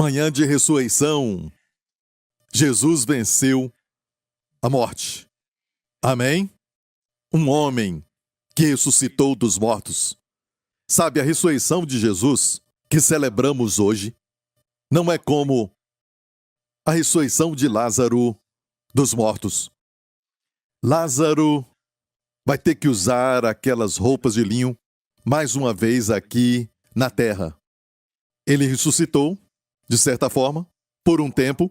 Manhã de ressurreição, Jesus venceu a morte. Amém? Um homem que ressuscitou dos mortos. Sabe, a ressurreição de Jesus, que celebramos hoje, não é como a ressurreição de Lázaro dos mortos. Lázaro vai ter que usar aquelas roupas de linho mais uma vez aqui na terra. Ele ressuscitou, de certa forma, por um tempo,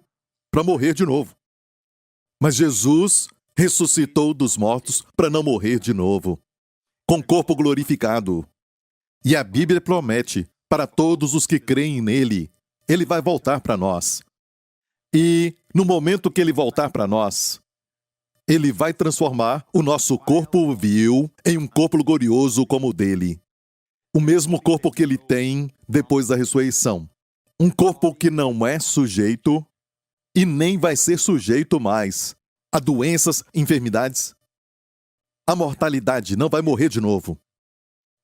para morrer de novo. Mas Jesus ressuscitou dos mortos para não morrer de novo, com corpo glorificado. E a Bíblia promete, para todos os que creem nele, ele vai voltar para nós. E, no momento que ele voltar para nós, ele vai transformar o nosso corpo vil em um corpo glorioso como o dele. O mesmo corpo que ele tem depois da ressurreição. Um corpo que não é sujeito e nem vai ser sujeito mais a doenças, enfermidades. A mortalidade não vai morrer de novo.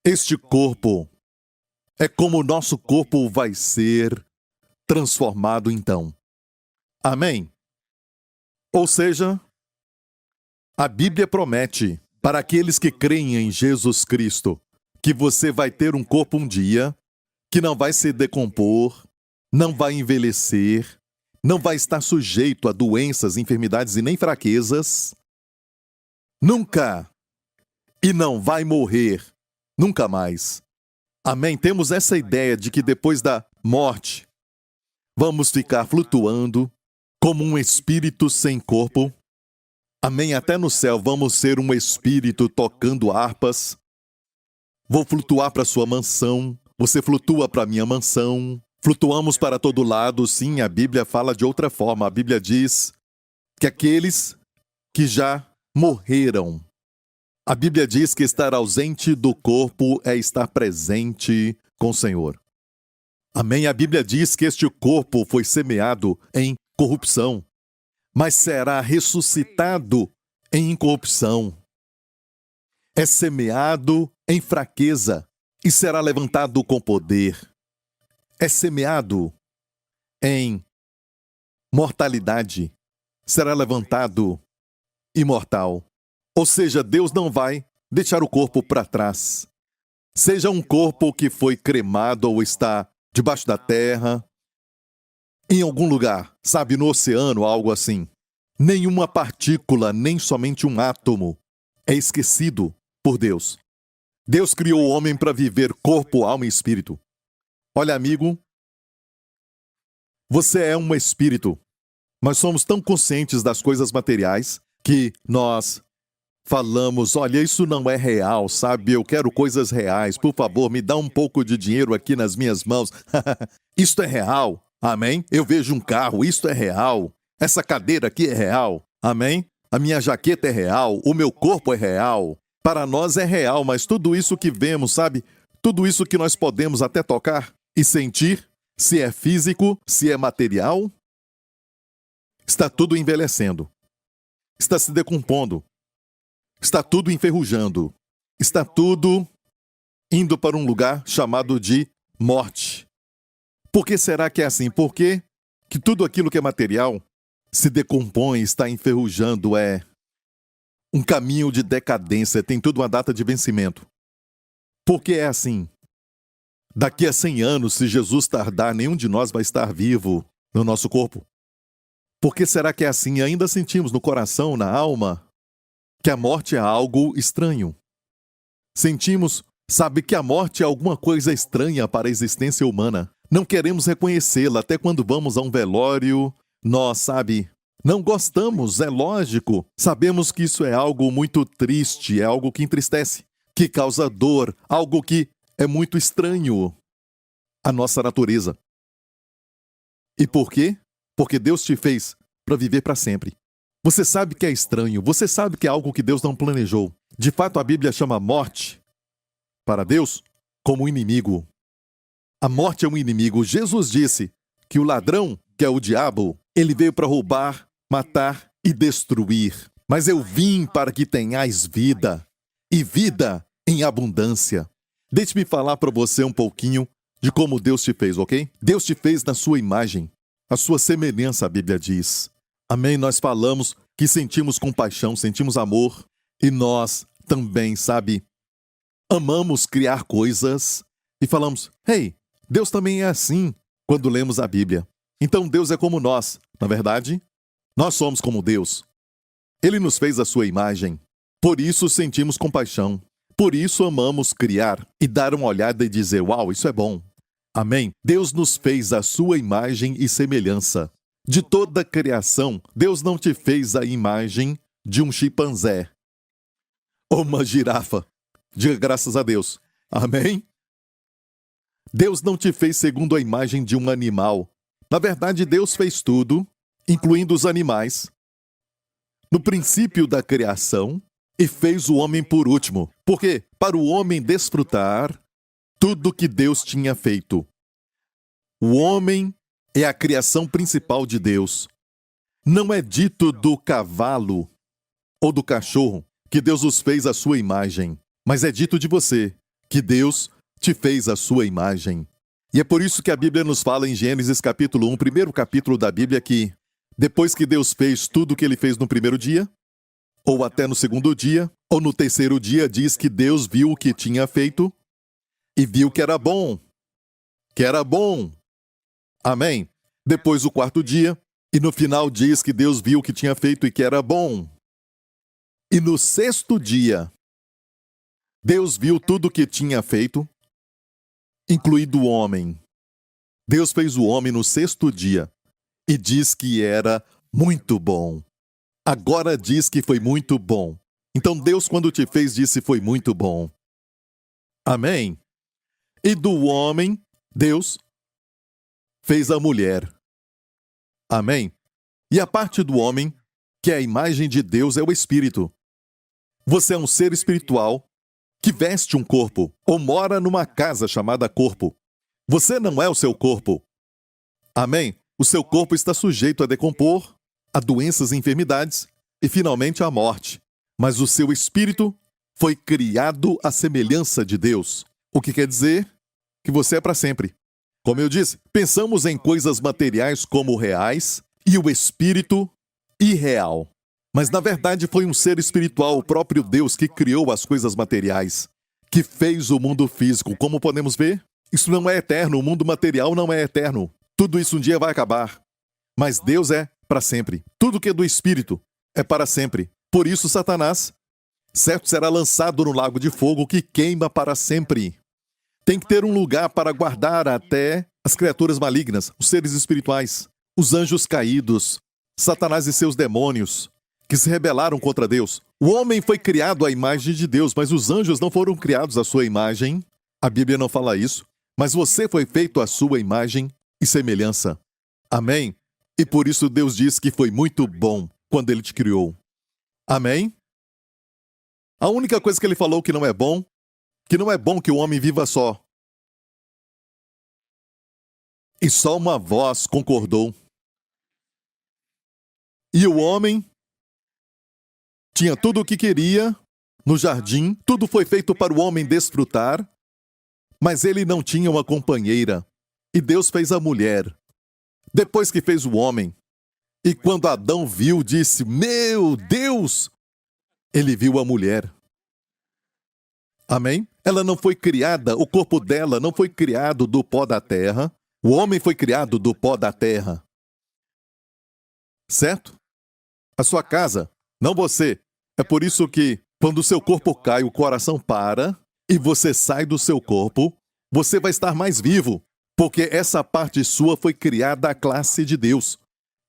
Este corpo é como o nosso corpo vai ser transformado então. Amém? Ou seja, a Bíblia promete para aqueles que creem em Jesus Cristo que você vai ter um corpo um dia que não vai se decompor, não vai envelhecer, não vai estar sujeito a doenças, enfermidades e nem fraquezas. Nunca. E não vai morrer. Nunca mais. Amém? Temos essa ideia de que depois da morte, vamos ficar flutuando como um espírito sem corpo. Amém? Até no céu vamos ser um espírito tocando harpas. Vou flutuar para sua mansão. Você flutua para minha mansão. Flutuamos para todo lado. Sim, a Bíblia fala de outra forma. A Bíblia diz que aqueles que já morreram. A Bíblia diz que estar ausente do corpo é estar presente com o Senhor. Amém? A Bíblia diz que este corpo foi semeado em corrupção, mas será ressuscitado em incorrupção. É semeado em fraqueza e será levantado com poder. É semeado em mortalidade, será levantado imortal. Ou seja, Deus não vai deixar o corpo para trás. Seja um corpo que foi cremado ou está debaixo da terra, em algum lugar, sabe, no oceano, algo assim. Nenhuma partícula, nem somente um átomo é esquecido por Deus. Deus criou o homem para viver corpo, alma e espírito. Olha, amigo, você é um espírito. Nós somos tão conscientes das coisas materiais que nós falamos, olha, isso não é real, sabe? Eu quero coisas reais. Por favor, me dá um pouco de dinheiro aqui nas minhas mãos. Isto é real. Amém? Eu vejo um carro, isto é real. Essa cadeira aqui é real. Amém? A minha jaqueta é real. O meu corpo é real. Para nós é real, mas tudo isso que vemos, sabe? Tudo isso que nós podemos até tocar e sentir, se é físico, se é material, está tudo envelhecendo. Está se decompondo. Está tudo enferrujando. Está tudo indo para um lugar chamado de morte. Por que será que é assim? Por que tudo aquilo que é material se decompõe, está enferrujando, é um caminho de decadência, tem tudo uma data de vencimento. Por que é assim? Daqui a 100 anos, se Jesus tardar, nenhum de nós vai estar vivo no nosso corpo. Por que será que é assim? Ainda sentimos no coração, na alma, que a morte é algo estranho. Sentimos, sabe, que a morte é alguma coisa estranha para a existência humana. Não queremos reconhecê-la. Até quando vamos a um velório, nós, sabe, não gostamos, é lógico. Sabemos que isso é algo muito triste, é algo que entristece, que causa dor, algo que é muito estranho à nossa natureza. E por quê? Porque Deus te fez para viver para sempre. Você sabe que é estranho, você sabe que é algo que Deus não planejou. De fato, a Bíblia chama a morte, para Deus, como inimigo. A morte é um inimigo. Jesus disse que o ladrão, que é o diabo, ele veio para roubar, matar e destruir. Mas eu vim para que tenhais vida, e vida em abundância. Deixe-me falar para você um pouquinho de como Deus te fez, ok? Deus te fez na sua imagem, a sua semelhança, a Bíblia diz. Amém? Nós falamos que sentimos compaixão, sentimos amor, e nós também, sabe, amamos criar coisas e falamos, hey, Deus também é assim quando lemos a Bíblia. Então Deus é como nós. Na verdade, nós somos como Deus. Ele nos fez a sua imagem. Por isso sentimos compaixão. Por isso amamos criar e dar uma olhada e dizer, uau, isso é bom. Amém? Deus nos fez a sua imagem e semelhança. De toda a criação, Deus não te fez a imagem de um chimpanzé ou uma girafa. Diga graças a Deus. Amém? Deus não te fez segundo a imagem de um animal. Na verdade, Deus fez tudo, incluindo os animais, no princípio da criação, e fez o homem por último. Por quê? Para o homem desfrutar tudo que Deus tinha feito. O homem é a criação principal de Deus. Não é dito do cavalo ou do cachorro que Deus os fez à sua imagem, mas é dito de você que Deus te fez à sua imagem. E é por isso que a Bíblia nos fala em Gênesis capítulo 1, primeiro capítulo da Bíblia, que depois que Deus fez tudo o que ele fez no primeiro dia, ou até no segundo dia, ou no terceiro dia, diz que Deus viu o que tinha feito e viu que era bom. Que era bom. Amém? Depois o quarto dia, e no final diz que Deus viu o que tinha feito e que era bom. E no sexto dia, Deus viu tudo o que tinha feito, incluído o homem. Deus fez o homem no sexto dia e diz que era muito bom. Agora diz que foi muito bom. Então Deus, quando te fez, disse foi muito bom. Amém? E do homem, Deus fez a mulher. Amém? E a parte do homem, que é a imagem de Deus, é o espírito. Você é um ser espiritual que veste um corpo ou mora numa casa chamada corpo. Você não é o seu corpo. Amém? O seu corpo está sujeito a decompor, a doenças e enfermidades e, finalmente, à morte. Mas o seu espírito foi criado à semelhança de Deus. O que quer dizer que você é para sempre. Como eu disse, pensamos em coisas materiais como reais e o espírito irreal. Mas, na verdade, foi um ser espiritual, o próprio Deus, que criou as coisas materiais, que fez o mundo físico. Como podemos ver, isso não é eterno, o mundo material não é eterno. Tudo isso um dia vai acabar. Mas Deus é para sempre. Tudo que é do espírito é para sempre. Por isso, Satanás, certo, será lançado no lago de fogo que queima para sempre. Tem que ter um lugar para guardar até as criaturas malignas, os seres espirituais, os anjos caídos, Satanás e seus demônios, que se rebelaram contra Deus. O homem foi criado à imagem de Deus, mas os anjos não foram criados à sua imagem. A Bíblia não fala isso. Mas você foi feito à sua imagem e semelhança. Amém? E por isso Deus diz que foi muito bom quando Ele te criou. Amém? A única coisa que Ele falou que não é bom que o homem viva só. E só uma voz concordou. E o homem tinha tudo o que queria no jardim, tudo foi feito para o homem desfrutar, mas ele não tinha uma companheira. E Deus fez a mulher. Depois que fez o homem, e quando Adão viu, disse, meu Deus! Ele viu a mulher. Amém? Ela não foi criada, o corpo dela não foi criado do pó da terra. O homem foi criado do pó da terra. Certo? A sua casa, não você. É por isso que, quando o seu corpo cai, o coração para, e você sai do seu corpo, você vai estar mais vivo, porque essa parte sua foi criada à classe de Deus.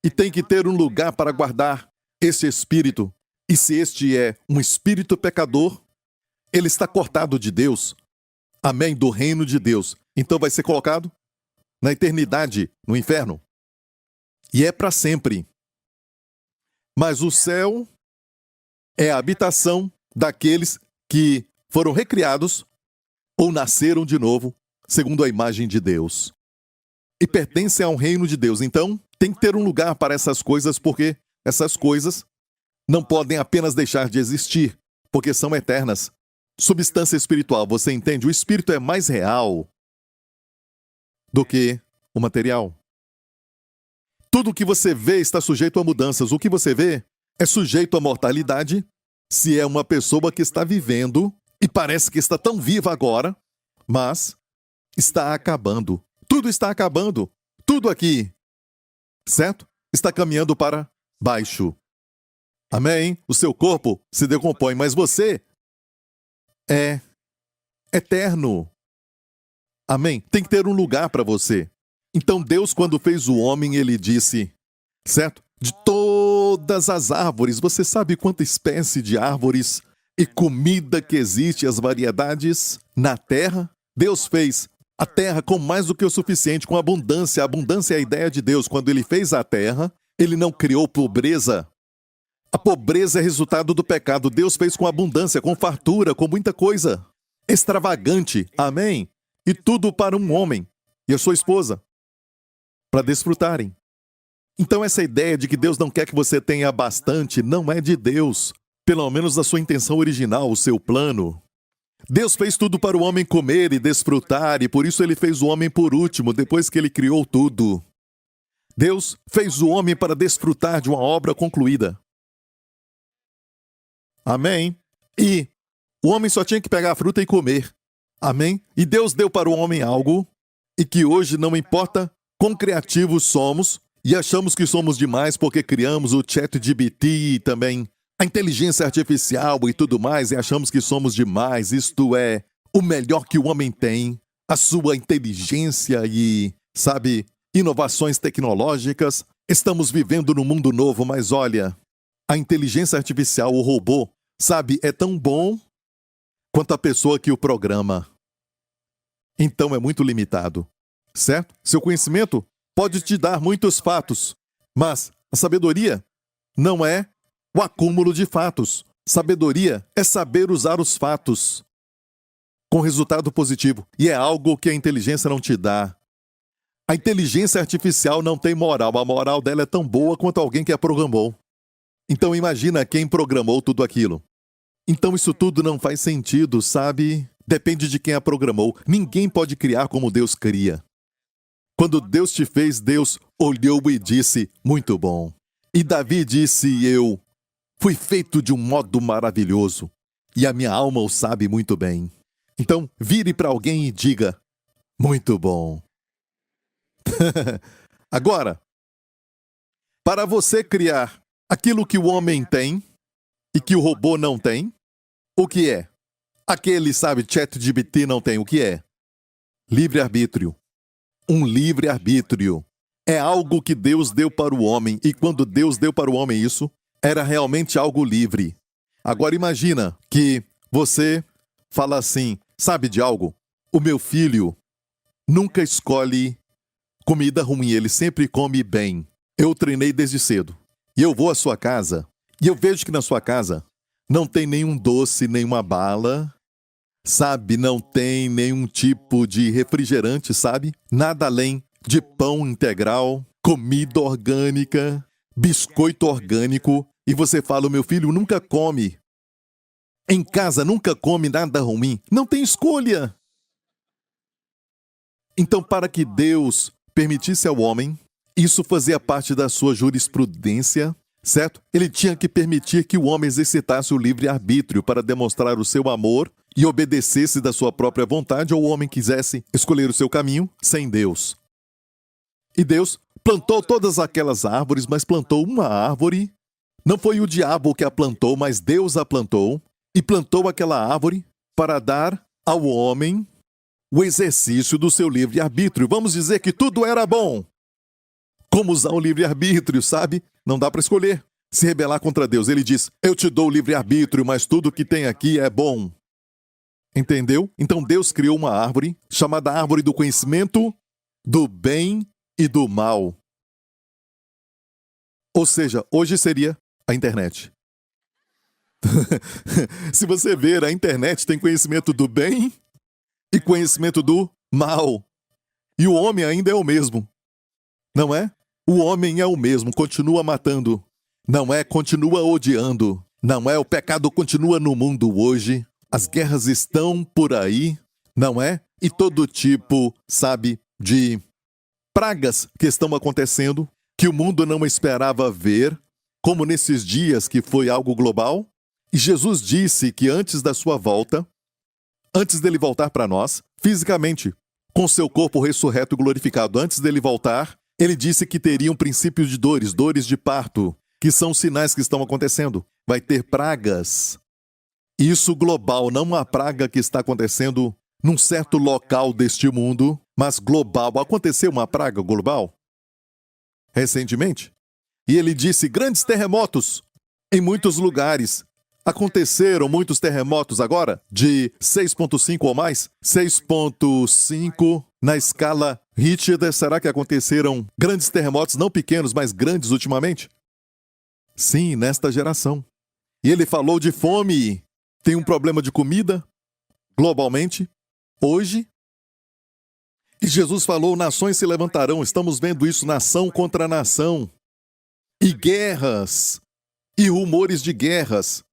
E tem que ter um lugar para guardar esse espírito. E se este é um espírito pecador, ele está cortado de Deus. Amém? Do reino de Deus. Então vai ser colocado na eternidade, no inferno. E é para sempre. Mas o céu é a habitação daqueles que foram recriados ou nasceram de novo, segundo a imagem de Deus. E pertencem ao reino de Deus. Então, tem que ter um lugar para essas coisas, porque essas coisas não podem apenas deixar de existir, porque são eternas. Substância espiritual, você entende? O espírito é mais real. do que o material. Tudo o que você vê está sujeito a mudanças. O que você vê é sujeito à mortalidade, se é uma pessoa que está vivendo e parece que está tão viva agora, mas está acabando. Tudo está acabando. Tudo aqui, certo? Está caminhando para baixo. Amém? O seu corpo se decompõe, mas você é eterno. Amém? Tem que ter um lugar para você. Então Deus, quando fez o homem, ele disse, certo? De todas as árvores, você sabe quanta espécie de árvores e comida que existe, as variedades na terra? Deus fez a terra com mais do que o suficiente, com abundância. A abundância é a ideia de Deus. Quando ele fez a terra, ele não criou pobreza. A pobreza é resultado do pecado. Deus fez com abundância, com fartura, com muita coisa. Extravagante. Amém? E tudo para um homem e a sua esposa, para desfrutarem. Então essa ideia de que Deus não quer que você tenha bastante não é de Deus. Pelo menos a sua intenção original, o seu plano. Deus fez tudo para o homem comer e desfrutar, e por isso ele fez o homem por último, depois que ele criou tudo. Deus fez o homem para desfrutar de uma obra concluída. Amém? E o homem só tinha que pegar a fruta e comer. Amém? E Deus deu para o homem algo, e que hoje não importa quão criativos somos, e achamos que somos demais porque criamos o ChatGPT e também a inteligência artificial e tudo mais, e achamos que somos demais. Isto é o melhor que o homem tem, a sua inteligência e, sabe, inovações tecnológicas. Estamos vivendo num mundo novo, mas olha, a inteligência artificial, o robô, sabe, é tão bom quanto a pessoa que o programa. Então é muito limitado, certo? Seu conhecimento pode te dar muitos fatos, mas a sabedoria não é o acúmulo de fatos. Sabedoria é saber usar os fatos com resultado positivo. E é algo que a inteligência não te dá. A inteligência artificial não tem moral. A moral dela é tão boa quanto alguém que a programou. Então imagina quem programou tudo aquilo. Então isso tudo não faz sentido, sabe? Depende de quem a programou. Ninguém pode criar como Deus cria. Quando Deus te fez, Deus olhou e disse, muito bom. E Davi disse, eu fui feito de um modo maravilhoso, e a minha alma o sabe muito bem. Então, vire para alguém e diga, muito bom. Agora, para você criar aquilo que o homem tem e que o robô não tem, o que é? Aquele, sabe, ChatGPT não tem, o que é? Livre-arbítrio. Um livre-arbítrio. É algo que Deus deu para o homem, e quando Deus deu para o homem isso, era realmente algo livre. Agora imagina que você fala assim, sabe de algo? O meu filho nunca escolhe comida ruim, ele sempre come bem. Eu treinei desde cedo. E eu vou à sua casa, e eu vejo que na sua casa não tem nenhum doce, nenhuma bala, sabe? Não tem nenhum tipo de refrigerante, sabe? Nada além de pão integral, comida orgânica, biscoito orgânico, e você fala, o meu filho nunca come. Em casa nunca come nada ruim. Não tem escolha. Então, para que Deus permitisse ao homem, isso fazia parte da sua jurisprudência, certo? Ele tinha que permitir que o homem exercitasse o livre-arbítrio para demonstrar o seu amor e obedecesse da sua própria vontade, ou o homem quisesse escolher o seu caminho sem Deus. E Deus plantou todas aquelas árvores, mas plantou uma árvore. Não foi o diabo que a plantou, mas Deus a plantou. E plantou aquela árvore para dar ao homem o exercício do seu livre-arbítrio. Vamos dizer que tudo era bom. Como usar o livre-arbítrio, sabe? Não dá para escolher. Se rebelar contra Deus, ele diz, eu te dou o livre-arbítrio, mas tudo que tem aqui é bom. Entendeu? Então Deus criou uma árvore, chamada árvore do conhecimento do bem e do mal. Ou seja, hoje seria a internet. Se você ver, a internet tem conhecimento do bem e conhecimento do mal. E o homem ainda é o mesmo. Não é? O homem é o mesmo, continua matando. Não é? Continua odiando. Não é? O pecado continua no mundo hoje. As guerras estão por aí. Não é? E todo tipo, sabe, de pragas que estão acontecendo, que o mundo não esperava ver, como nesses dias que foi algo global. E Jesus disse que antes da sua volta, antes dele voltar para nós, fisicamente, com seu corpo ressurreto e glorificado, antes dele voltar, ele disse que teriam princípios de dores, dores de parto, que são sinais que estão acontecendo. Vai ter pragas. Isso global, não uma praga que está acontecendo num certo local deste mundo, mas global. Aconteceu uma praga global recentemente? E ele disse grandes terremotos em muitos lugares. Aconteceram muitos terremotos agora, de 6,5 ou mais, 6,5 na escala Richter. Será que aconteceram grandes terremotos, não pequenos, mas grandes ultimamente? Sim, nesta geração. E ele falou de fome. Tem um problema de comida, globalmente, hoje. E Jesus falou, nações se levantarão. Estamos vendo isso, nação contra nação. E guerras, e rumores de guerras.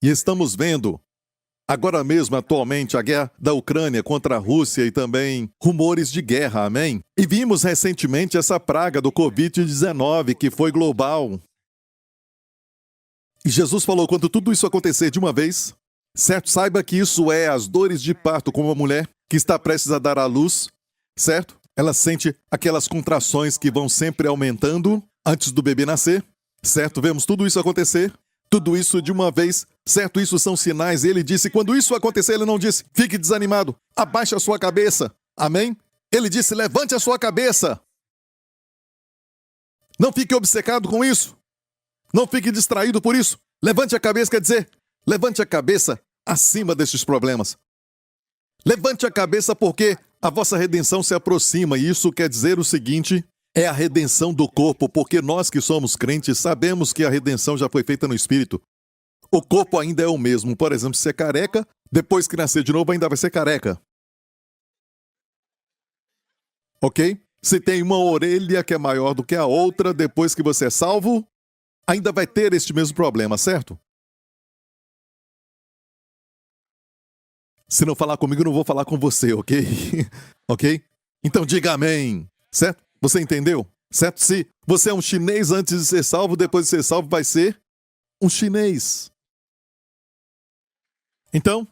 E estamos vendo, agora mesmo, atualmente, a guerra da Ucrânia contra a Rússia e também rumores de guerra, amém? E vimos recentemente essa praga do Covid-19, que foi global. E Jesus falou, quando tudo isso acontecer de uma vez, certo? Saiba que isso é as dores de parto, como uma mulher que está prestes a dar à luz, certo? Ela sente aquelas contrações que vão sempre aumentando antes do bebê nascer, certo? Vemos tudo isso acontecer, tudo isso de uma vez, certo? Isso são sinais. Ele disse, quando isso acontecer, ele não disse, fique desanimado, abaixe a sua cabeça, amém? Ele disse, levante a sua cabeça. Não fique obcecado com isso. Não fique distraído por isso. Levante a cabeça, quer dizer, levante a cabeça acima destes problemas. Levante a cabeça porque a vossa redenção se aproxima. E isso quer dizer o seguinte, é a redenção do corpo, porque nós que somos crentes sabemos que a redenção já foi feita no Espírito. O corpo ainda é o mesmo. Por exemplo, se é careca, depois que nascer de novo ainda vai ser careca. Ok? Se tem uma orelha que é maior do que a outra, depois que você é salvo, ainda vai ter este mesmo problema, certo? Se não falar comigo, eu não vou falar com você, ok? Ok? Então diga amém, certo? Você entendeu? Certo? Se você é um chinês antes de ser salvo, depois de ser salvo vai ser um chinês. Então,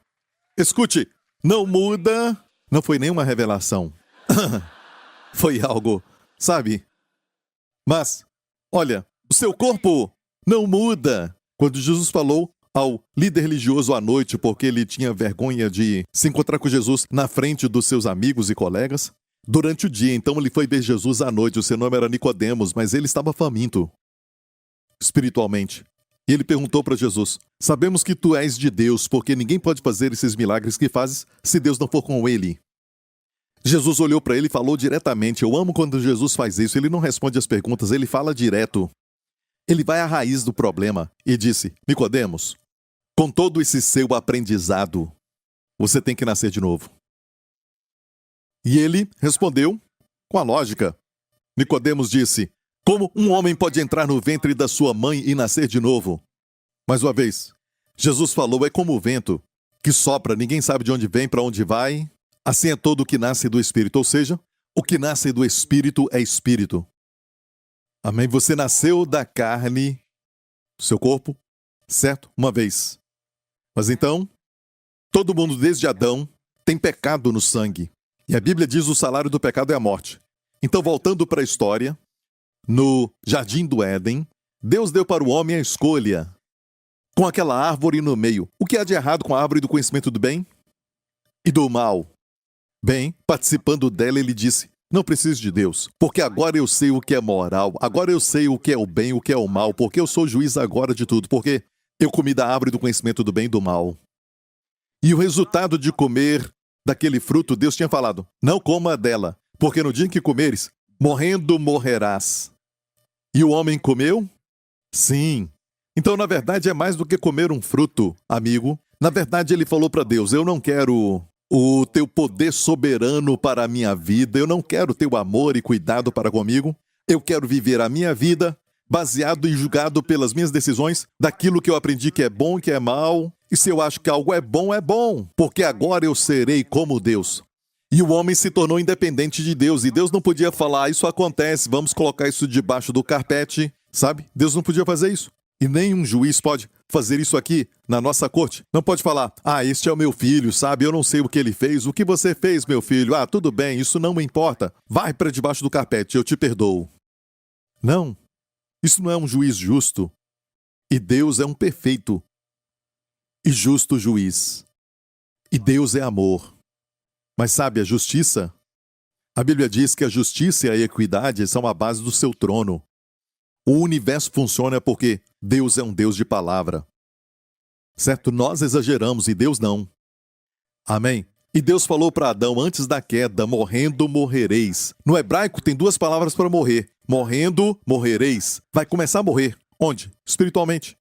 escute, não muda, não foi nenhuma revelação. Foi algo, sabe? Mas, olha, o seu corpo não muda. Quando Jesus falou ao líder religioso à noite, porque ele tinha vergonha de se encontrar com Jesus na frente dos seus amigos e colegas, durante o dia, então ele foi ver Jesus à noite. O seu nome era Nicodemos, mas ele estava faminto, espiritualmente. E ele perguntou para Jesus, sabemos que tu és de Deus, porque ninguém pode fazer esses milagres que fazes se Deus não for com ele. Jesus olhou para ele e falou diretamente. Eu amo quando Jesus faz isso. Ele não responde as perguntas, ele fala direto. Ele vai à raiz do problema e disse, Nicodemos, com todo esse seu aprendizado, você tem que nascer de novo. E ele respondeu com a lógica. Nicodemos disse, como um homem pode entrar no ventre da sua mãe e nascer de novo? Mais uma vez, Jesus falou, é como o vento que sopra, ninguém sabe de onde vem, para onde vai. Assim é todo o que nasce do Espírito, ou seja, o que nasce do Espírito é Espírito. Amém? Você nasceu da carne, do seu corpo, certo? Uma vez. Mas então, todo mundo desde Adão tem pecado no sangue. E a Bíblia diz o salário do pecado é a morte. Então, voltando para a história, no Jardim do Éden, Deus deu para o homem a escolha, com aquela árvore no meio. O que há de errado com a árvore do conhecimento do bem e do mal? Bem, participando dela, ele disse, não preciso de Deus, porque agora eu sei o que é moral, agora eu sei o que é o bem e o que é o mal, porque eu sou juiz agora de tudo, porque eu comi da árvore do conhecimento do bem e do mal. E o resultado de comer daquele fruto, Deus tinha falado, não coma dela, porque no dia em que comeres, morrendo morrerás. E o homem comeu? Sim. Então, na verdade, é mais do que comer um fruto, amigo. Na verdade, ele falou para Deus, eu não quero o teu poder soberano para a minha vida, eu não quero teu amor e cuidado para comigo, eu quero viver a minha vida baseado e julgado pelas minhas decisões, daquilo que eu aprendi que é bom e que é mal, e se eu acho que algo é bom, porque agora eu serei como Deus. E o homem se tornou independente de Deus. E Deus não podia falar, isso acontece, vamos colocar isso debaixo do carpete, sabe? Deus não podia fazer isso. E nenhum juiz pode fazer isso aqui na nossa corte. Não pode falar, este é o meu filho, sabe? Eu não sei o que ele fez. O que você fez, meu filho? Tudo bem, isso não me importa. Vai para debaixo do carpete, eu te perdoo. Não, isso não é um juiz justo. E Deus é um perfeito e justo juiz. E Deus é amor. Mas sabe, a justiça? A Bíblia diz que a justiça e a equidade são a base do seu trono. O universo funciona porque Deus é um Deus de palavra. Certo? Nós exageramos e Deus não. Amém? E Deus falou para Adão antes da queda, morrendo morrereis. No hebraico tem duas palavras para morrer. Morrendo, morrereis. Vai começar a morrer. Onde? Espiritualmente.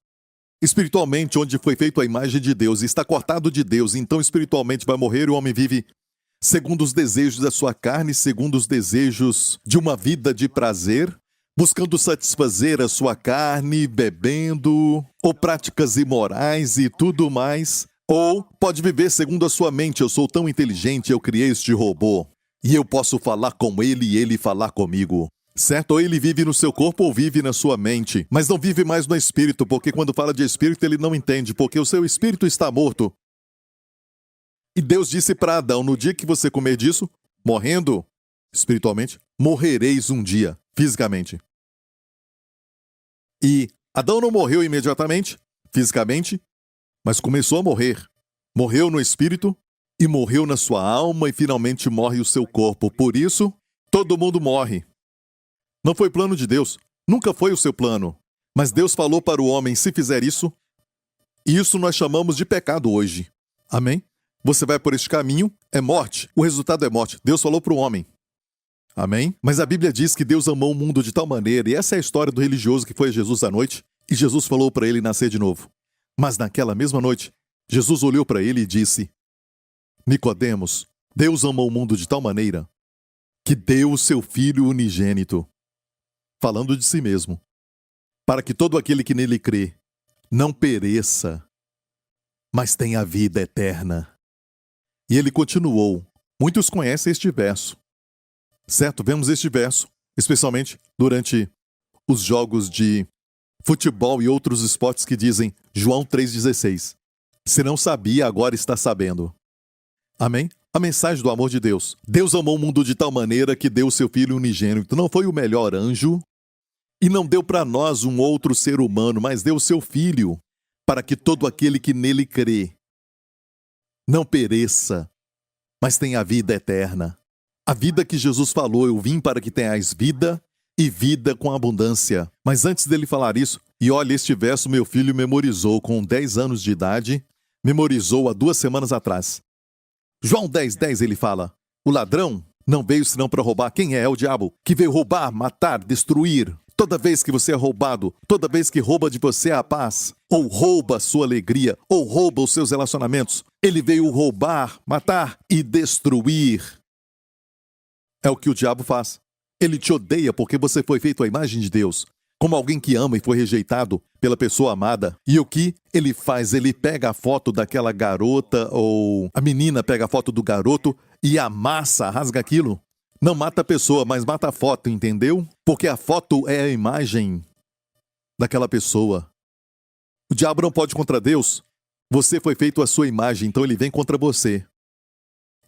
Espiritualmente, onde foi feito a imagem de Deus e está cortado de Deus, então espiritualmente vai morrer e o homem vive segundo os desejos da sua carne, segundo os desejos de uma vida de prazer, buscando satisfazer a sua carne, bebendo, ou práticas imorais e tudo mais. Ou pode viver segundo a sua mente, eu sou tão inteligente, eu criei este robô, e eu posso falar com ele e ele falar comigo. Certo? Ou ele vive no seu corpo ou vive na sua mente, mas não vive mais no espírito, porque quando fala de espírito ele não entende, porque o seu espírito está morto. E Deus disse para Adão, no dia que você comer disso, morrendo espiritualmente, morrereis um dia, fisicamente. E Adão não morreu imediatamente, fisicamente, mas começou a morrer. Morreu no espírito e morreu na sua alma e finalmente morre o seu corpo. Por isso, todo mundo morre. Não foi plano de Deus, nunca foi o seu plano. Mas Deus falou para o homem, se fizer isso, e isso nós chamamos de pecado hoje. Amém? Você vai por este caminho, é morte. O resultado é morte. Deus falou para o homem. Amém? Mas a Bíblia diz que Deus amou o mundo de tal maneira, e essa é a história do religioso que foi a Jesus à noite, e Jesus falou para ele nascer de novo. Mas naquela mesma noite, Jesus olhou para ele e disse, Nicodemos, Deus amou o mundo de tal maneira que deu o seu Filho unigênito, falando de si mesmo, para que todo aquele que nele crê não pereça, mas tenha a vida eterna. E ele continuou. Muitos conhecem este verso. Certo? Vemos este verso, especialmente durante os jogos de futebol e outros esportes que dizem João 3,16. Se não sabia, agora está sabendo. Amém? A mensagem do amor de Deus. Deus amou o mundo de tal maneira que deu o seu Filho unigênito. Não foi o melhor anjo e não deu para nós um outro ser humano, mas deu o seu Filho para que todo aquele que nele crê não pereça, mas tenha a vida eterna. A vida que Jesus falou, eu vim para que tenhais vida e vida com abundância. Mas antes dele falar isso, e olha, este verso meu filho memorizou com 10 anos de idade, memorizou há 2 semanas atrás. João 10:10 ele fala, o ladrão não veio senão para roubar. Quem é? É o diabo, que veio roubar, matar, destruir. Toda vez que você é roubado, toda vez que rouba de você a paz, ou rouba a sua alegria, ou rouba os seus relacionamentos, ele veio roubar, matar e destruir. É o que o diabo faz. Ele te odeia porque você foi feito à imagem de Deus, como alguém que ama e foi rejeitado pela pessoa amada. E o que ele faz? Ele pega a foto daquela garota, ou a menina pega a foto do garoto e amassa, rasga aquilo. Não mata a pessoa, mas mata a foto, entendeu? Porque a foto é a imagem daquela pessoa. O diabo não pode contra Deus. Você foi feito à sua imagem, então ele vem contra você.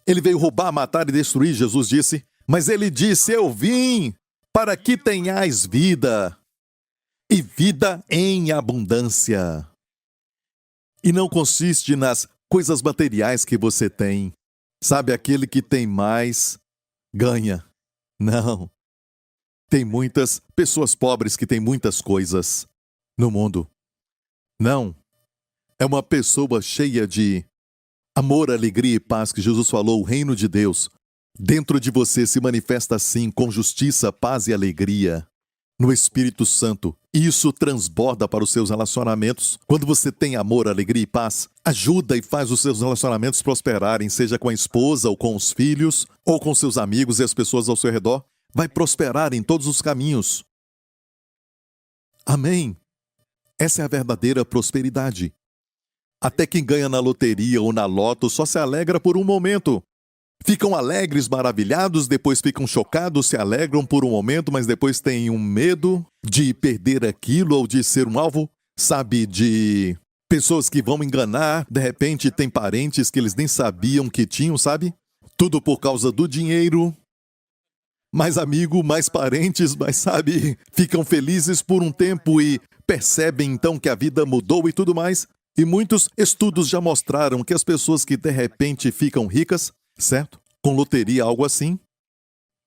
Ele veio roubar, matar e destruir, Jesus disse. Mas ele disse, eu vim para que tenhais vida, e vida em abundância. E não consiste nas coisas materiais que você tem. Sabe, aquele que tem mais ganha. Não. Tem muitas pessoas pobres que têm muitas coisas no mundo. Não. É uma pessoa cheia de amor, alegria e paz que Jesus falou, o reino de Deus. Dentro de você se manifesta assim, com justiça, paz e alegria, no Espírito Santo. Isso transborda para os seus relacionamentos. Quando você tem amor, alegria e paz, ajuda e faz os seus relacionamentos prosperarem, seja com a esposa ou com os filhos, ou com seus amigos e as pessoas ao seu redor. Vai prosperar em todos os caminhos. Amém? Essa é a verdadeira prosperidade. Até quem ganha na loteria ou na loto só se alegra por um momento. ficam alegres, maravilhados, depois ficam chocados, se alegram por um momento, mas depois têm um medo de perder aquilo ou de ser um alvo, sabe, de pessoas que vão enganar, de repente tem parentes que eles nem sabiam que tinham, sabe? Tudo por causa do dinheiro. Mais amigo, mais parentes, mas sabe, ficam felizes por um tempo e percebem então que a vida mudou e tudo mais. E muitos estudos já mostraram que as pessoas que de repente ficam ricas, certo? Com loteria, algo assim,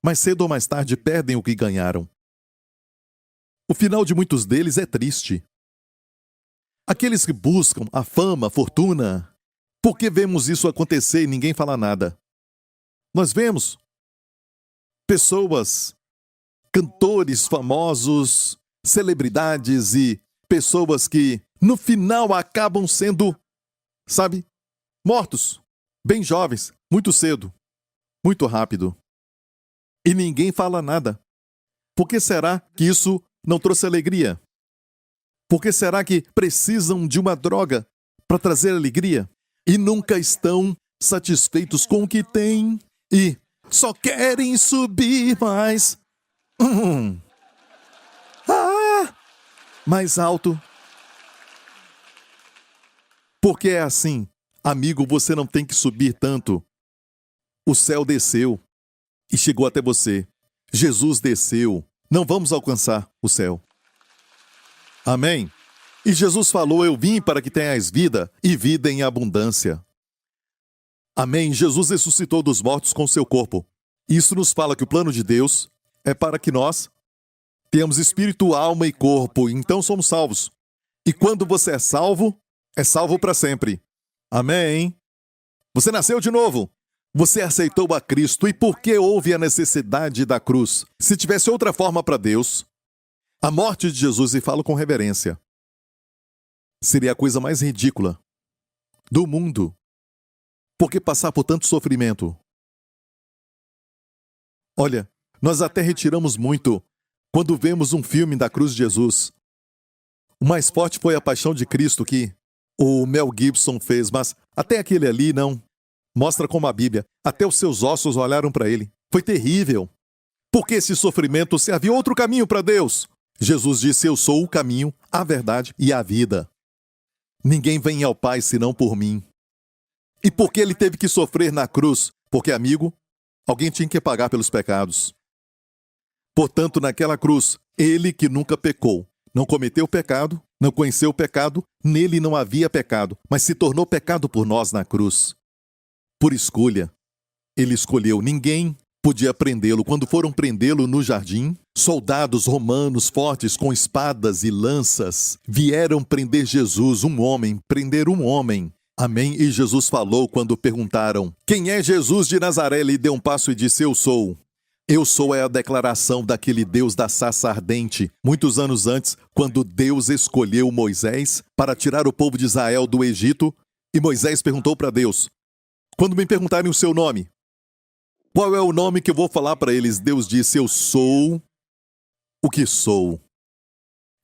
mais cedo ou mais tarde perdem o que ganharam. O final de muitos deles é triste. Aqueles que buscam a fama, a fortuna, por que vemos isso acontecer e ninguém fala nada? Nós vemos pessoas, cantores famosos, celebridades e pessoas que, no final, acabam sendo, sabe, mortos, bem jovens, muito cedo, muito rápido. E ninguém fala nada. Por que será que isso não trouxe alegria? Por que será que precisam de uma droga para trazer alegria? E nunca estão satisfeitos com o que têm e só querem subir mais. Mais alto. Porque é assim, amigo, você não tem que subir tanto. O céu desceu e chegou até você. Jesus desceu. Não vamos alcançar o céu. Amém? E Jesus falou, eu vim para que tenhais vida e vida em abundância. Amém? Jesus ressuscitou dos mortos com seu corpo. Isso nos fala que o plano de Deus é para que nós tenhamos espírito, alma e corpo, então somos salvos. E quando você é salvo para sempre. Amém? Você nasceu de novo. Você aceitou a Cristo. E por que houve a necessidade da cruz? Se tivesse outra forma para Deus, a morte de Jesus, e falo com reverência, seria a coisa mais ridícula do mundo. Por que passar por tanto sofrimento? Olha, nós até retiramos muito quando vemos um filme da cruz de Jesus. O mais forte foi a Paixão de Cristo que o Mel Gibson fez, mas até aquele ali não. Mostra como a Bíblia, até os seus ossos olharam para ele. Foi terrível. Porque esse sofrimento, se havia outro caminho para Deus. Jesus disse, eu sou o caminho, a verdade e a vida. Ninguém vem ao Pai senão por mim. E por que ele teve que sofrer na cruz? Porque, amigo, alguém tinha que pagar pelos pecados. Portanto, naquela cruz, ele que nunca pecou, não cometeu pecado, não conheceu o pecado, nele não havia pecado, mas se tornou pecado por nós na cruz. Por escolha. Ele escolheu, ninguém podia prendê-lo. Quando foram prendê-lo no jardim, soldados romanos fortes com espadas e lanças vieram prender Jesus, prender um homem. Amém? E Jesus falou quando perguntaram, quem é Jesus de Nazaré? Ele deu um passo e disse, eu sou. Eu sou é a declaração daquele Deus da sarça ardente. Muitos anos antes, quando Deus escolheu Moisés para tirar o povo de Israel do Egito, e Moisés perguntou para Deus, quando me perguntarem o seu nome, qual é o nome que eu vou falar para eles? Deus disse, eu sou o que sou.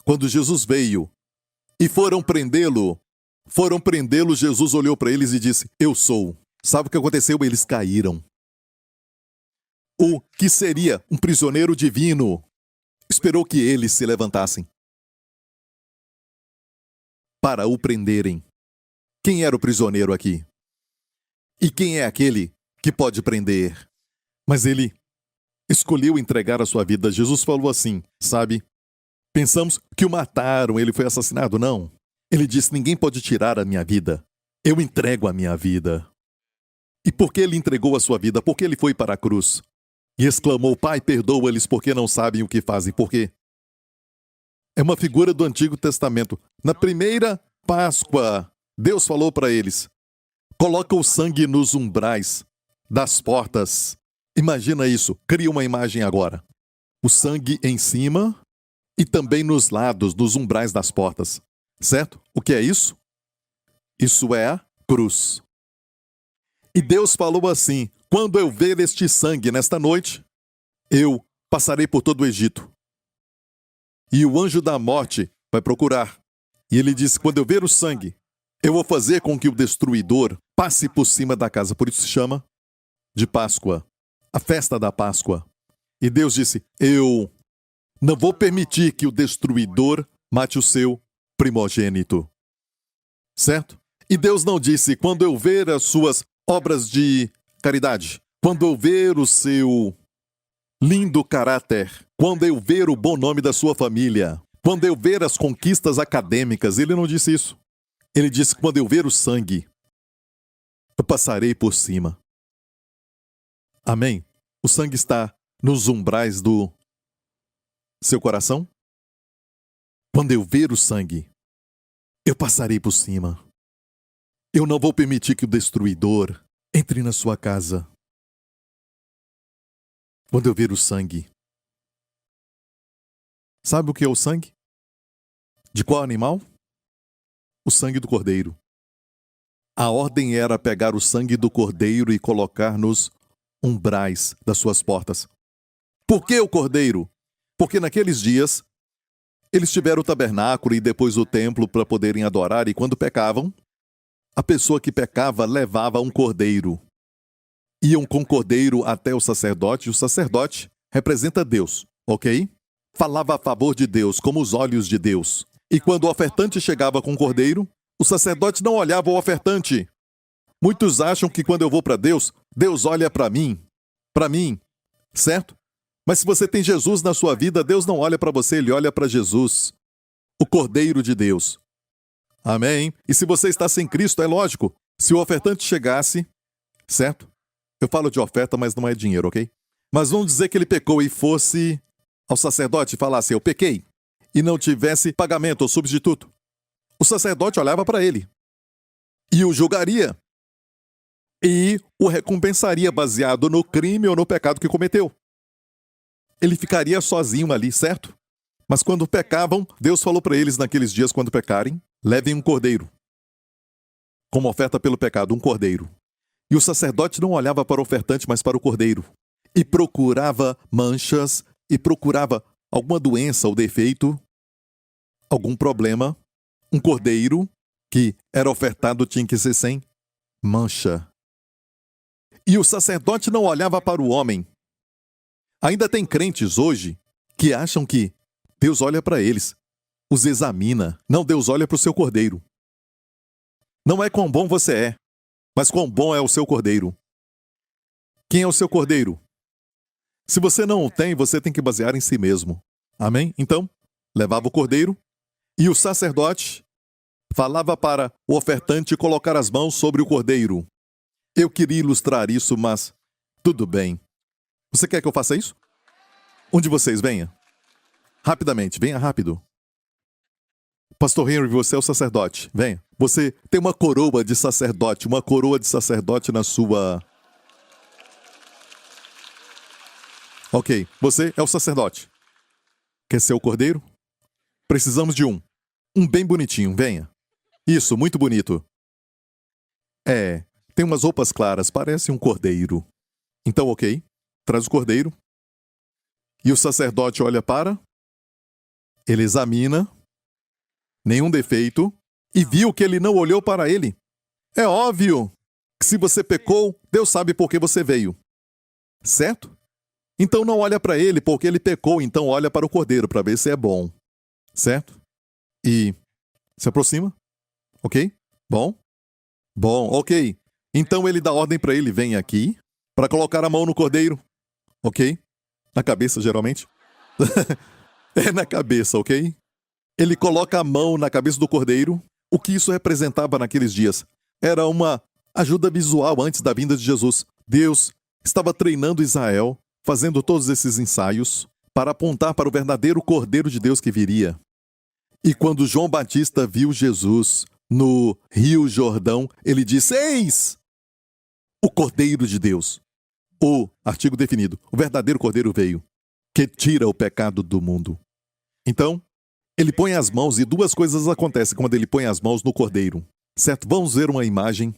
Quando Jesus veio e foram prendê-lo, Jesus olhou para eles e disse, eu sou. Sabe o que aconteceu? Eles caíram. O que seria um prisioneiro divino esperou que eles se levantassem para o prenderem. Quem era o prisioneiro aqui? E quem é aquele que pode prender? Mas ele escolheu entregar a sua vida. Jesus falou assim, sabe? Pensamos que o mataram, ele foi assassinado. Não. Ele disse, ninguém pode tirar a minha vida. Eu entrego a minha vida. E por que ele entregou a sua vida? Porque ele foi para a cruz. E exclamou, Pai, perdoa-lhes porque não sabem o que fazem. Por quê? É uma figura do Antigo Testamento. Na primeira Páscoa, Deus falou para eles, coloca o sangue nos umbrais das portas. Imagina isso, cria uma imagem agora. O sangue em cima e também nos lados, nos umbrais das portas. Certo? O que é isso? Isso é a cruz. E Deus falou assim, quando eu ver este sangue nesta noite, eu passarei por todo o Egito. E o anjo da morte vai procurar. E ele disse, quando eu ver o sangue, eu vou fazer com que o destruidor passe por cima da casa. Por isso se chama de Páscoa, a festa da Páscoa. E Deus disse: eu não vou permitir que o destruidor mate o seu primogênito. Certo? E Deus não disse: quando eu ver as suas obras de caridade, quando eu ver o seu lindo caráter, quando eu ver o bom nome da sua família, quando eu ver as conquistas acadêmicas. Ele não disse isso. Ele disse: quando eu ver o sangue, eu passarei por cima. Amém? O sangue está nos umbrais do seu coração? Quando eu ver o sangue, eu passarei por cima. Eu não vou permitir que o destruidor entre na sua casa. Quando eu ver o sangue. Sabe o que é o sangue? De qual animal? O sangue do cordeiro. A ordem era pegar o sangue do cordeiro e colocar nos umbrais das suas portas. Por que o cordeiro? Porque naqueles dias eles tiveram o tabernáculo e depois o templo para poderem adorar, e quando pecavam, a pessoa que pecava levava um cordeiro. Iam com o cordeiro até o sacerdote, e o sacerdote representa Deus, ok? Falava a favor de Deus, como os olhos de Deus. E quando o ofertante chegava com o cordeiro, o sacerdote não olhava o ofertante. Muitos acham que quando eu vou para Deus, Deus olha para mim, certo? Mas se você tem Jesus na sua vida, Deus não olha para você, Ele olha para Jesus, o Cordeiro de Deus. Amém? E se você está sem Cristo, é lógico, se o ofertante chegasse, certo? Eu falo de oferta, mas não é dinheiro, ok? Mas vamos dizer que ele pecou e fosse ao sacerdote e falasse: eu pequei, e não tivesse pagamento ou substituto. O sacerdote olhava para ele e o julgaria e o recompensaria baseado no crime ou no pecado que cometeu. Ele ficaria sozinho ali, certo? Mas quando pecavam, Deus falou para eles naqueles dias, quando pecarem, levem um cordeiro. Como oferta pelo pecado, um cordeiro. E o sacerdote não olhava para o ofertante, mas para o cordeiro. E procurava manchas, e procurava alguma doença ou defeito, algum problema. Um cordeiro que era ofertado tinha que ser sem mancha. E o sacerdote não olhava para o homem. Ainda tem crentes hoje que acham que Deus olha para eles, os examina. Não, Deus olha para o seu cordeiro. Não é quão bom você é, mas quão bom é o seu cordeiro. Quem é o seu cordeiro? Se você não o tem, você tem que basear em si mesmo. Amém? Então, levava o cordeiro e o sacerdote falava para o ofertante colocar as mãos sobre o cordeiro. Eu queria ilustrar isso, mas tudo bem. Você quer que eu faça isso? Um de vocês, venha. Rapidamente, venha rápido. Pastor Henry, você é o sacerdote. Venha. Você tem uma coroa de sacerdote na sua... Ok, você é o sacerdote. Quer ser o cordeiro? Precisamos de um. Um bem bonitinho, venha. Isso, muito bonito. Tem umas roupas claras, parece um cordeiro. Então, ok. Traz o cordeiro. E o sacerdote olha para. Ele examina. Nenhum defeito. E viu que ele não olhou para ele. É óbvio que se você pecou, Deus sabe por que você veio. Certo? Então não olha para ele porque ele pecou, então olha para o cordeiro para ver se é bom. Certo? E se aproxima. Ok? Bom? Bom, ok. Então ele dá ordem para ele, vem aqui, para colocar a mão no cordeiro. Ok? Na cabeça, geralmente. É na cabeça, ok? Ele coloca a mão na cabeça do cordeiro. O que isso representava naqueles dias? Era uma ajuda visual antes da vinda de Jesus. Deus estava treinando Israel, fazendo todos esses ensaios, para apontar para o verdadeiro Cordeiro de Deus que viria. E quando João Batista viu Jesus no Rio Jordão, ele disse: eis o Cordeiro de Deus. O artigo definido, o verdadeiro Cordeiro veio, que tira o pecado do mundo. Então, ele põe as mãos e duas coisas acontecem quando ele põe as mãos no cordeiro. Certo? Vamos ver uma imagem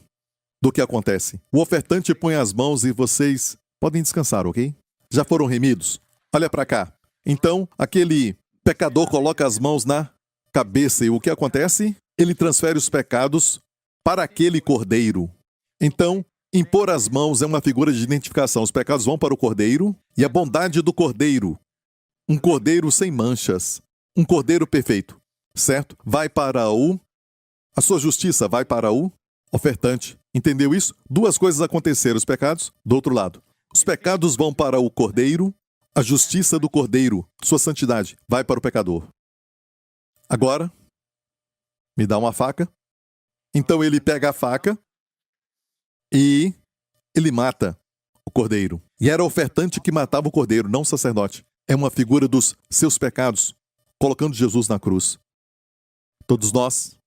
do que acontece. O ofertante põe as mãos e vocês podem descansar, ok? Já foram remidos? Olha para cá. Então, aquele pecador coloca as mãos na cabeça e o que acontece? Ele transfere os pecados para aquele cordeiro. Então, Impor as mãos é uma figura de identificação. Os pecados vão para o cordeiro e a bondade do cordeiro. Um cordeiro sem manchas. Um cordeiro perfeito. Certo? Vai para a sua justiça vai para o ofertante. Entendeu isso? Duas coisas aconteceram. Os pecados, do outro lado. Os pecados vão para o cordeiro. A justiça do cordeiro, sua santidade, vai para o pecador. Agora, me dá uma faca. Então ele pega a faca e ele mata o cordeiro. E era o ofertante que matava o cordeiro, não o sacerdote. É uma figura dos seus pecados, colocando Jesus na cruz. Todos nós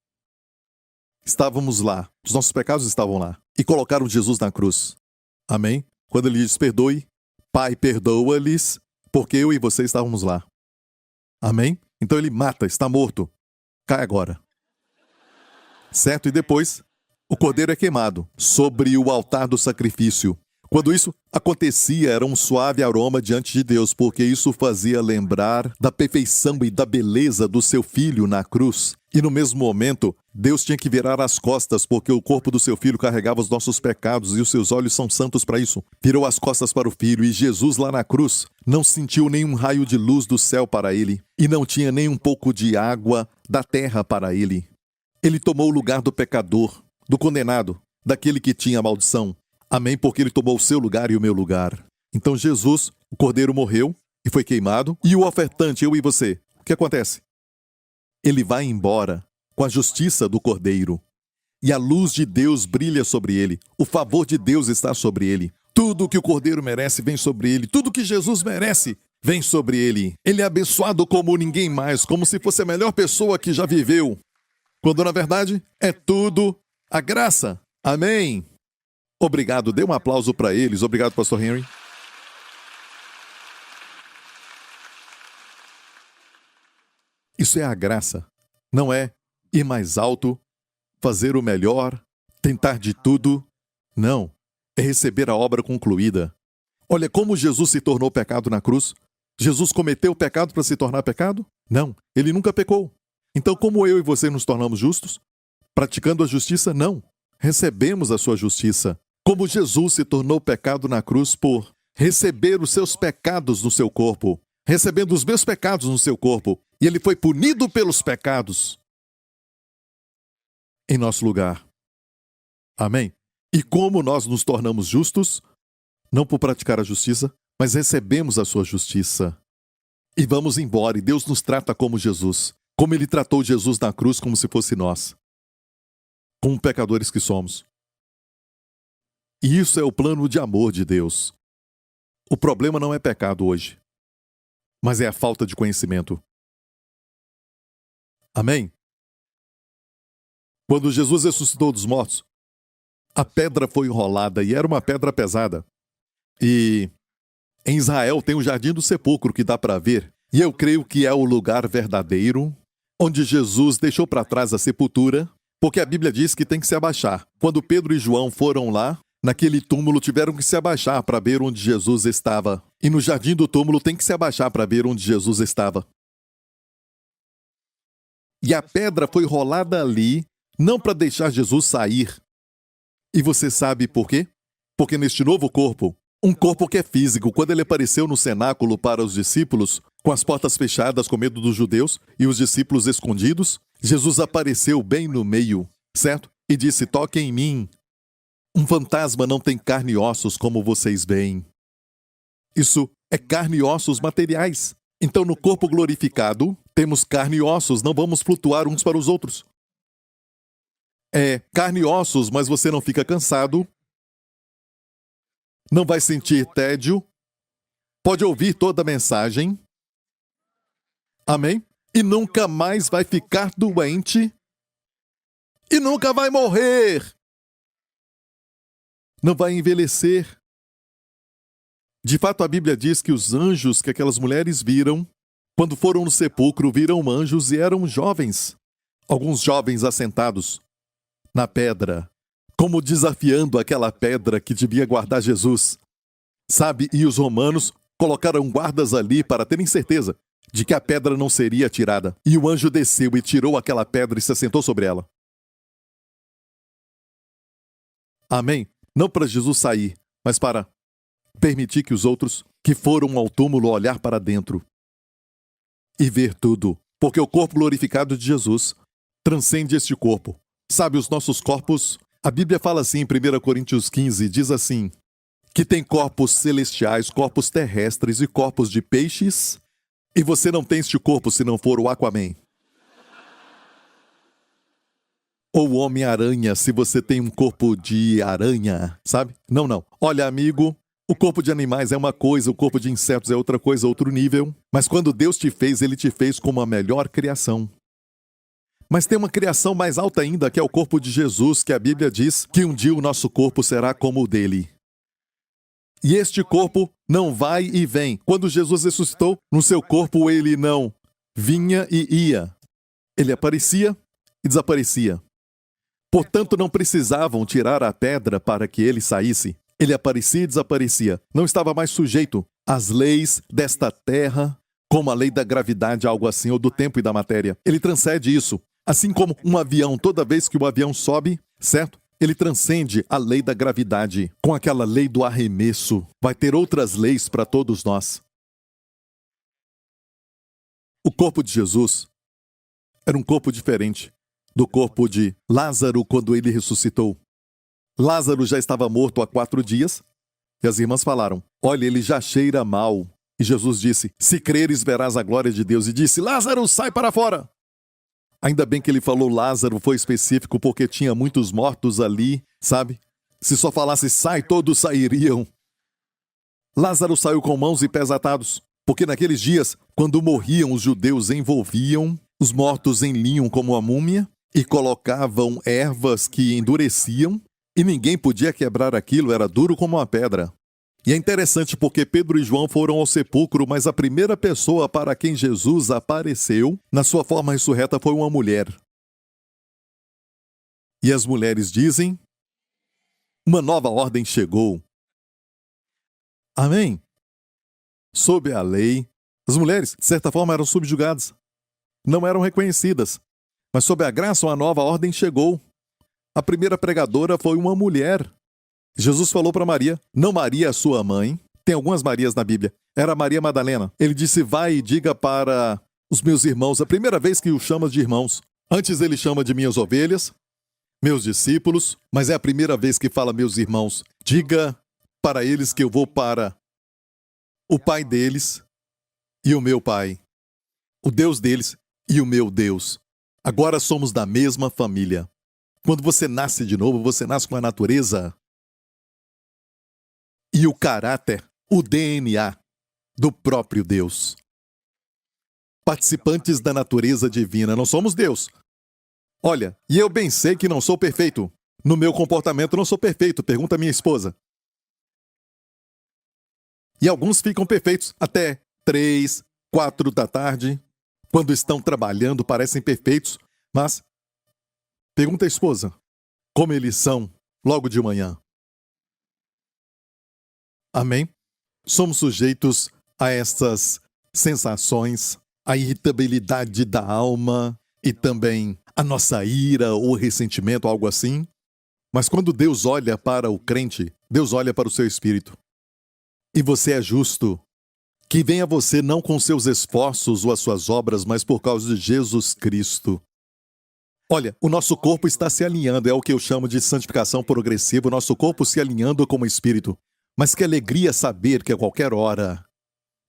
estávamos lá, os nossos pecados estavam lá, e colocaram Jesus na cruz. Amém? Quando ele diz, perdoe, Pai, perdoa-lhes, porque eu e você estávamos lá. Amém? Então ele mata, está morto. Cai agora. Certo? E depois, o cordeiro é queimado sobre o altar do sacrifício. Quando isso acontecia, era um suave aroma diante de Deus, porque isso fazia lembrar da perfeição e da beleza do seu filho na cruz. E no mesmo momento, Deus tinha que virar as costas, porque o corpo do seu filho carregava os nossos pecados e os seus olhos são santos para isso. Virou as costas para o filho e Jesus lá na cruz não sentiu nenhum raio de luz do céu para ele e não tinha nem um pouco de água da terra para ele. Ele tomou o lugar do pecador, do condenado, daquele que tinha maldição. Amém? Porque ele tomou o seu lugar e o meu lugar. Então Jesus, o cordeiro, morreu e foi queimado. E o ofertante, eu e você, o que acontece? Ele vai embora com a justiça do cordeiro. E a luz de Deus brilha sobre ele. O favor de Deus está sobre ele. Tudo que o cordeiro merece vem sobre ele. Tudo que Jesus merece vem sobre ele. Ele é abençoado como ninguém mais, como se fosse a melhor pessoa que já viveu. Quando na verdade é tudo a graça. Amém? Obrigado, dê um aplauso para eles. Obrigado, pastor Henry. Isso é a graça. Não é ir mais alto, fazer o melhor, tentar de tudo. Não. É receber a obra concluída. Olha como Jesus se tornou pecado na cruz. Jesus cometeu o pecado para se tornar pecado? Não. Ele nunca pecou. Então, como eu e você nos tornamos justos? Praticando a justiça? Não. Recebemos a sua justiça. Como Jesus se tornou pecado na cruz por receber os seus pecados no seu corpo, recebendo os meus pecados no seu corpo, e ele foi punido pelos pecados em nosso lugar. Amém? E como nós nos tornamos justos, não por praticar a justiça, mas recebemos a sua justiça. E vamos embora, e Deus nos trata como Jesus, como ele tratou Jesus na cruz como se fosse nós, como pecadores que somos. E isso é o plano de amor de Deus. O problema não é pecado hoje, mas é a falta de conhecimento. Amém? Quando Jesus ressuscitou dos mortos, a pedra foi enrolada e era uma pedra pesada. E em Israel tem o Jardim do Sepulcro que dá para ver. E eu creio que é o lugar verdadeiro onde Jesus deixou para trás a sepultura, porque a Bíblia diz que tem que se abaixar. Quando Pedro e João foram lá, naquele túmulo tiveram que se abaixar para ver onde Jesus estava. E no jardim do túmulo tem que se abaixar para ver onde Jesus estava. E a pedra foi rolada ali, não para deixar Jesus sair. E você sabe por quê? Porque neste novo corpo, um corpo que é físico, quando ele apareceu no cenáculo para os discípulos, com as portas fechadas com medo dos judeus e os discípulos escondidos, Jesus apareceu bem no meio, certo? E disse, toquem em mim. Um fantasma não tem carne e ossos como vocês veem. Isso é carne e ossos materiais. Então, no corpo glorificado, temos carne e ossos, não vamos flutuar uns para os outros. É carne e ossos, mas você não fica cansado, não vai sentir tédio, pode ouvir toda a mensagem. Amém? E nunca mais vai ficar doente e nunca vai morrer. Não vai envelhecer. De fato, a Bíblia diz que os anjos que aquelas mulheres viram, quando foram no sepulcro, viram anjos e eram jovens. Alguns jovens assentados na pedra, como desafiando aquela pedra que devia guardar Jesus. Sabe, e os romanos colocaram guardas ali para terem certeza de que a pedra não seria tirada. E o anjo desceu e tirou aquela pedra e se assentou sobre ela. Amém? não para Jesus sair, mas para permitir que os outros que foram ao túmulo olhar para dentro e ver tudo. Porque o corpo glorificado de Jesus transcende este corpo. Sabe, os nossos corpos, a Bíblia fala assim em 1 Coríntios 15, diz assim, que tem corpos celestiais, corpos terrestres e corpos de peixes, e você não tem este corpo se não for o Aquaman. Ou o Homem-Aranha, se você tem um corpo de aranha, sabe? Não. Olha, amigo, o corpo de animais é uma coisa, o corpo de insetos é outra coisa, outro nível. Mas quando Deus te fez, Ele te fez como a melhor criação. Mas tem uma criação mais alta ainda, que é o corpo de Jesus, que a Bíblia diz que um dia o nosso corpo será como o dele. E este corpo não vai e vem. Quando Jesus ressuscitou, no seu corpo ele não vinha e ia. Ele aparecia e desaparecia. Portanto, não precisavam tirar a pedra para que ele saísse. Ele aparecia e desaparecia. Não estava mais sujeito às leis desta terra, como a lei da gravidade, algo assim, ou do tempo e da matéria. Ele transcende isso. Assim como um avião, toda vez que o avião sobe, certo? Ele transcende a lei da gravidade. Com aquela lei do arremesso, vai ter outras leis para todos nós. O corpo de Jesus era um corpo diferente do corpo de Lázaro quando ele ressuscitou. Lázaro já estava morto há 4 dias, e as irmãs falaram, olha, ele já cheira mal. E Jesus disse, se creres verás a glória de Deus. E disse, Lázaro, sai para fora. Ainda bem que ele falou Lázaro, foi específico, porque tinha muitos mortos ali, sabe? Se só falasse sai, todos sairiam. Lázaro saiu com mãos e pés atados, porque naqueles dias, quando morriam, os judeus envolviam os mortos em linho como a múmia e colocavam ervas que endureciam, e ninguém podia quebrar aquilo, era duro como uma pedra. E é interessante porque Pedro e João foram ao sepulcro, mas a primeira pessoa para quem Jesus apareceu, na sua forma ressurreta, foi uma mulher. E as mulheres dizem, uma nova ordem chegou. Amém? Sob a lei, as mulheres, de certa forma, eram subjugadas. Não eram reconhecidas. Mas sob a graça, uma nova ordem chegou. A primeira pregadora foi uma mulher. Jesus falou para Maria, não Maria, sua mãe. Tem algumas Marias na Bíblia. Era Maria Madalena. Ele disse, vai e diga para os meus irmãos. A primeira vez que o chama de irmãos. Antes ele chama de minhas ovelhas, meus discípulos. Mas é a primeira vez que fala meus irmãos. Diga para eles que eu vou para o Pai deles e o meu Pai. O Deus deles e o meu Deus. Agora somos da mesma família. Quando você nasce de novo, você nasce com a natureza e o caráter, o DNA do próprio Deus. Participantes da natureza divina, não somos Deus. Olha, e eu bem sei que não sou perfeito. No meu comportamento não sou perfeito, pergunta a minha esposa. E alguns ficam perfeitos até 3, 4 da tarde. Quando estão trabalhando, parecem perfeitos, mas pergunta à esposa, como eles são logo de manhã. Amém? Somos sujeitos a essas sensações, a irritabilidade da alma e também a nossa ira ou ressentimento, algo assim. Mas quando Deus olha para o crente, Deus olha para o seu espírito. E você é justo. Que venha você não com seus esforços ou as suas obras, mas por causa de Jesus Cristo. Olha, o nosso corpo está se alinhando, é o que eu chamo de santificação progressiva, o nosso corpo se alinhando com o Espírito. Mas que alegria saber que a qualquer hora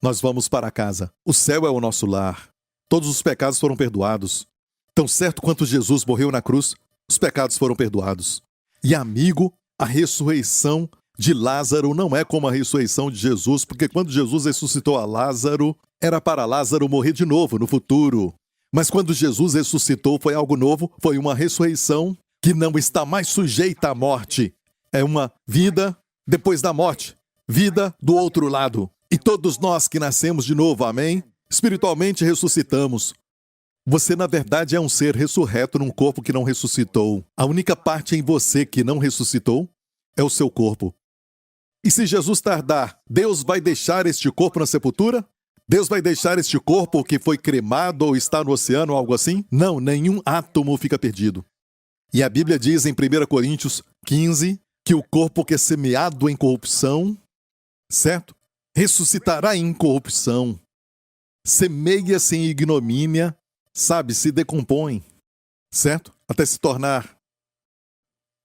nós vamos para casa. O céu é o nosso lar. Todos os pecados foram perdoados. Tão certo quanto Jesus morreu na cruz, os pecados foram perdoados. E amigo, a ressurreição de Lázaro não é como a ressurreição de Jesus, porque quando Jesus ressuscitou a Lázaro, era para Lázaro morrer de novo no futuro. Mas quando Jesus ressuscitou foi algo novo, foi uma ressurreição que não está mais sujeita à morte. É uma vida depois da morte, vida do outro lado. E todos nós que nascemos de novo, amém? Espiritualmente ressuscitamos. Você, na verdade, é um ser ressurreto num corpo que não ressuscitou. A única parte em você que não ressuscitou é o seu corpo. E se Jesus tardar, Deus vai deixar este corpo na sepultura? Deus vai deixar este corpo que foi cremado ou está no oceano ou algo assim? Não, nenhum átomo fica perdido. E a Bíblia diz em 1 Coríntios 15, que o corpo que é semeado em corrupção, certo? Ressuscitará em incorrupção. Semeia-se em ignomínia, sabe, se decompõe, certo? Até se tornar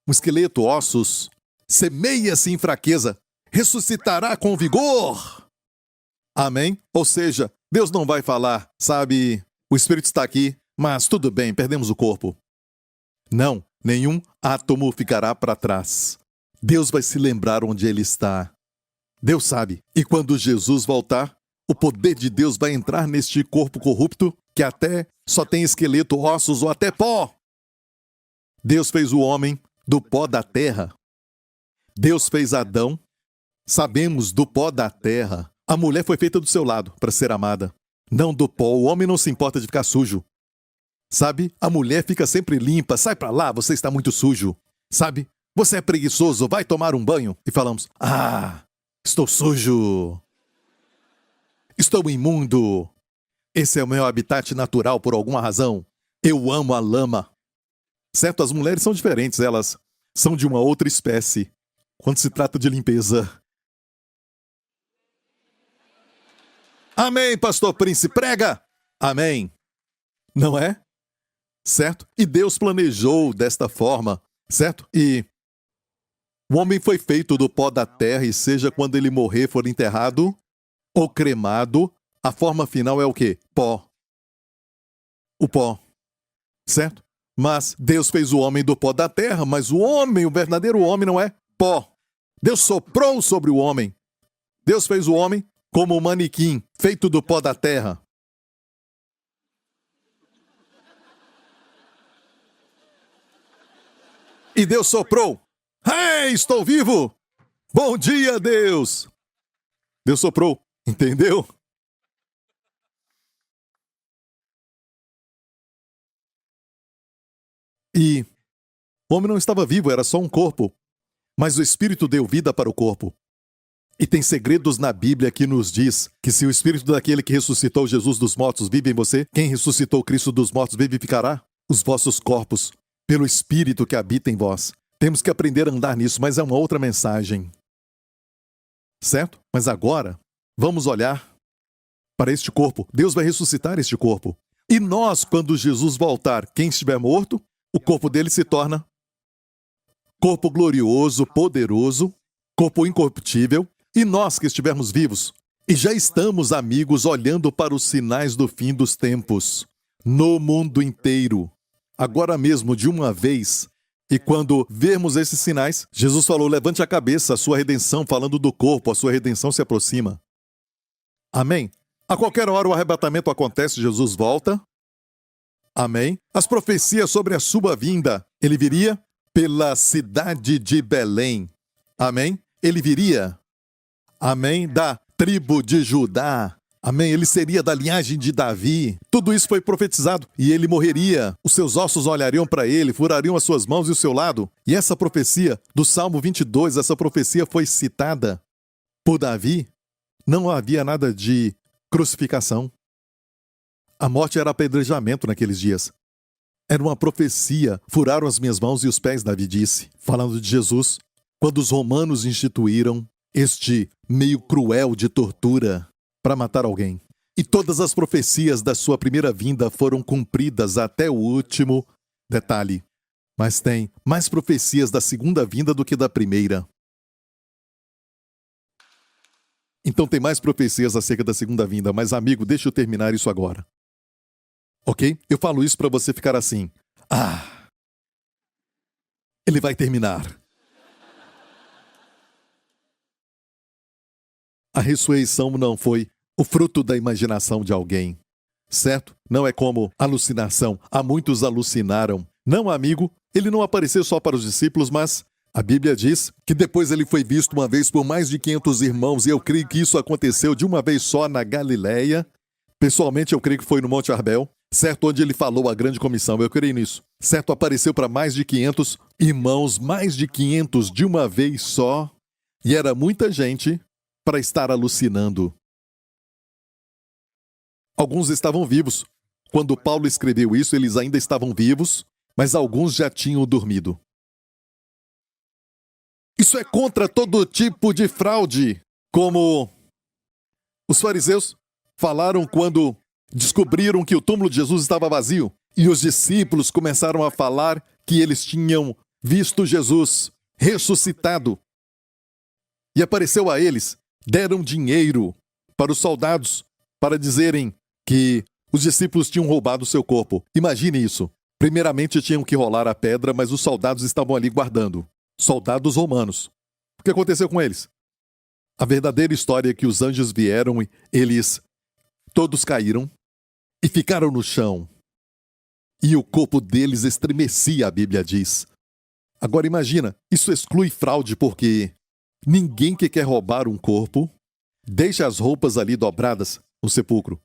um esqueleto, ossos. Semeia-se em fraqueza, ressuscitará com vigor. Amém? Ou seja, Deus não vai falar, sabe, o Espírito está aqui, mas tudo bem, perdemos o corpo. Não, nenhum átomo ficará para trás. Deus vai se lembrar onde ele está. Deus sabe. E quando Jesus voltar, o poder de Deus vai entrar neste corpo corrupto, que até só tem esqueleto, ossos ou até pó. Deus fez o homem do pó da terra. Deus fez Adão, sabemos, do pó da terra. A mulher foi feita do seu lado para ser amada, não do pó. O homem não se importa de ficar sujo. Sabe? A mulher fica sempre limpa. Sai pra lá, você está muito sujo. Sabe? Você é preguiçoso, vai tomar um banho. E falamos, estou sujo. Estou imundo. Esse é o meu habitat natural por alguma razão. Eu amo a lama. Certo? As mulheres são diferentes, elas são de uma outra espécie. Quando se trata de limpeza. Amém, pastor Príncipe, prega! Amém. Não é? Certo? E Deus planejou desta forma, certo? E o homem foi feito do pó da terra, e seja quando ele morrer, for enterrado ou cremado, a forma final é o quê? Pó. O pó. Certo? Mas Deus fez o homem do pó da terra, mas o homem, o verdadeiro homem, não é pó. Deus soprou sobre o homem. Deus fez o homem como um manequim, feito do pó da terra. E Deus soprou. Hey, estou vivo! Bom dia, Deus! Deus soprou, entendeu? E o homem não estava vivo, era só um corpo. Mas o Espírito deu vida para o corpo. E tem segredos na Bíblia que nos diz que se o Espírito daquele que ressuscitou Jesus dos mortos vive em você, quem ressuscitou Cristo dos mortos vivificará os vossos corpos pelo Espírito que habita em vós. Temos que aprender a andar nisso, mas é uma outra mensagem. Certo? Mas agora, vamos olhar para este corpo. Deus vai ressuscitar este corpo. E nós, quando Jesus voltar, quem estiver morto, o corpo dele se torna corpo glorioso, poderoso, corpo incorruptível. E nós que estivermos vivos, e já estamos, amigos, olhando para os sinais do fim dos tempos, no mundo inteiro, agora mesmo, de uma vez. E quando vermos esses sinais, Jesus falou, levante a cabeça, a sua redenção, falando do corpo, a sua redenção se aproxima. Amém? A qualquer hora o arrebatamento acontece, Jesus volta. Amém? As profecias sobre a sua vinda, ele viria pela cidade de Belém. Amém? Ele viria, amém, da tribo de Judá. Amém, ele seria da linhagem de Davi. Tudo isso foi profetizado. E ele morreria. Os seus ossos olhariam para ele, furariam as suas mãos e o seu lado. E essa profecia do Salmo 22, essa profecia foi citada por Davi. Não havia nada de crucificação. A morte era apedrejamento naqueles dias. Era uma profecia. Furaram as minhas mãos e os pés, Davi disse, falando de Jesus. Quando os romanos instituíram este meio cruel de tortura para matar alguém. E todas as profecias da sua primeira vinda foram cumpridas até o último detalhe. Mas tem mais profecias da segunda vinda do que da primeira. Então tem mais profecias acerca da segunda vinda. Mas, amigo, deixa eu terminar isso agora. Ok? Eu falo isso para você ficar assim. Ele vai terminar. A ressurreição não foi o fruto da imaginação de alguém, certo? Não é como alucinação. Há muitos alucinaram. Não, amigo, ele não apareceu só para os discípulos, mas a Bíblia diz que depois ele foi visto uma vez por mais de 500 irmãos, e eu creio que isso aconteceu de uma vez só na Galileia. Pessoalmente, eu creio que foi no Monte Arbel, certo? Onde ele falou a grande comissão. Eu creio nisso. Certo? Apareceu para mais de 500 irmãos, mais de 500 de uma vez só. E era muita gente para estar alucinando. Alguns estavam vivos. Quando Paulo escreveu isso, eles ainda estavam vivos, mas alguns já tinham dormido. Isso é contra todo tipo de fraude, como os fariseus falaram quando descobriram que o túmulo de Jesus estava vazio. E os discípulos começaram a falar que eles tinham visto Jesus ressuscitado. E apareceu a eles, deram dinheiro para os soldados para dizerem que os discípulos tinham roubado o seu corpo. Imagine isso. Primeiramente tinham que rolar a pedra, mas os soldados estavam ali guardando. Soldados romanos. O que aconteceu com eles? A verdadeira história é que os anjos vieram e eles todos caíram e ficaram no chão. E o corpo deles estremecia, a Bíblia diz. Agora imagina, isso exclui fraude porque ninguém que quer roubar um corpo deixa as roupas ali dobradas no sepulcro.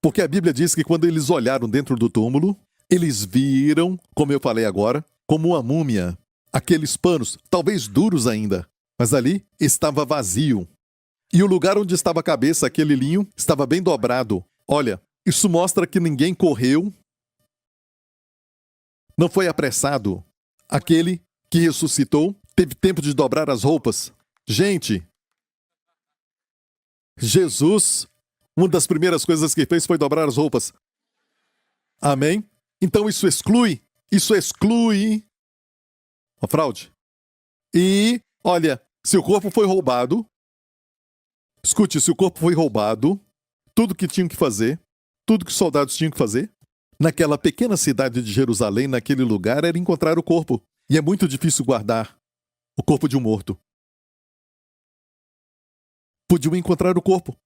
Porque a Bíblia diz que quando eles olharam dentro do túmulo, eles viram, como eu falei agora, como uma múmia. Aqueles panos, talvez duros ainda, mas ali estava vazio. E o lugar onde estava a cabeça, aquele linho, estava bem dobrado. Olha, isso mostra que ninguém correu, não foi apressado. Aquele que ressuscitou teve tempo de dobrar as roupas. Gente, Jesus, uma das primeiras coisas que fez foi dobrar as roupas. Amém? Então isso exclui a fraude. E, olha, se o corpo foi roubado, escute, se o corpo foi roubado, tudo que tinham que fazer, tudo que os soldados tinham que fazer, naquela pequena cidade de Jerusalém, naquele lugar, era encontrar o corpo. E é muito difícil guardar o corpo de um morto. Podiam encontrar o corpo.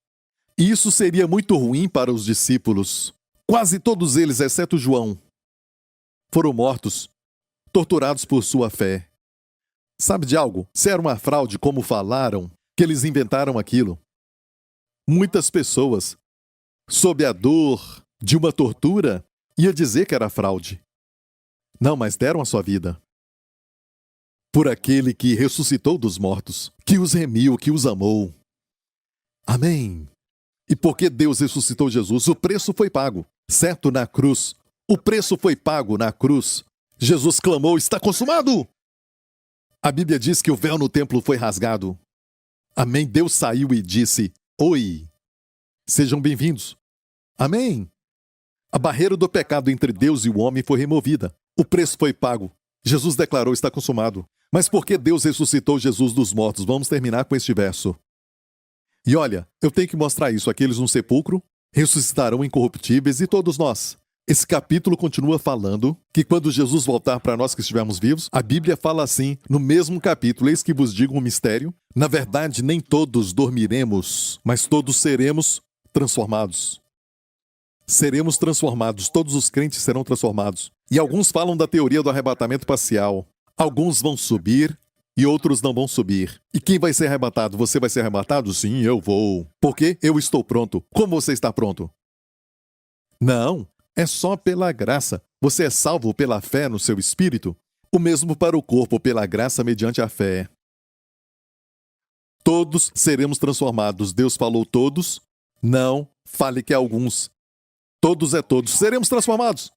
E isso seria muito ruim para os discípulos. Quase todos eles, exceto João, foram mortos, torturados por sua fé. Sabe de algo? Se era uma fraude, como falaram, que eles inventaram aquilo. Muitas pessoas, sob a dor de uma tortura, ia dizer que era fraude. Não, mas deram a sua vida. Por aquele que ressuscitou dos mortos, que os remiu, que os amou. Amém. E porque Deus ressuscitou Jesus, o preço foi pago. Certo, na cruz. O preço foi pago na cruz. Jesus clamou, está consumado! A Bíblia diz que o véu no templo foi rasgado. Amém. Deus saiu e disse, oi, sejam bem-vindos. Amém. A barreira do pecado entre Deus e o homem foi removida. O preço foi pago. Jesus declarou, está consumado. Mas por que Deus ressuscitou Jesus dos mortos? Vamos terminar com este verso. E olha, eu tenho que mostrar isso. Aqueles no sepulcro ressuscitarão incorruptíveis e todos nós. Esse capítulo continua falando que quando Jesus voltar para nós que estivermos vivos, a Bíblia fala assim, no mesmo capítulo, eis que vos digo um mistério. Na verdade, nem todos dormiremos, mas todos seremos transformados. Seremos transformados, todos os crentes serão transformados. E alguns falam da teoria do arrebatamento parcial. Alguns vão subir e outros não vão subir. E quem vai ser arrebatado? Você vai ser arrebatado? Sim, eu vou. Porque eu estou pronto. Como você está pronto? Não, é só pela graça. Você é salvo pela fé no seu espírito. O mesmo para o corpo, pela graça mediante a fé. Todos seremos transformados. Deus falou todos. Não fale que é alguns. Todos é todos. Seremos transformados.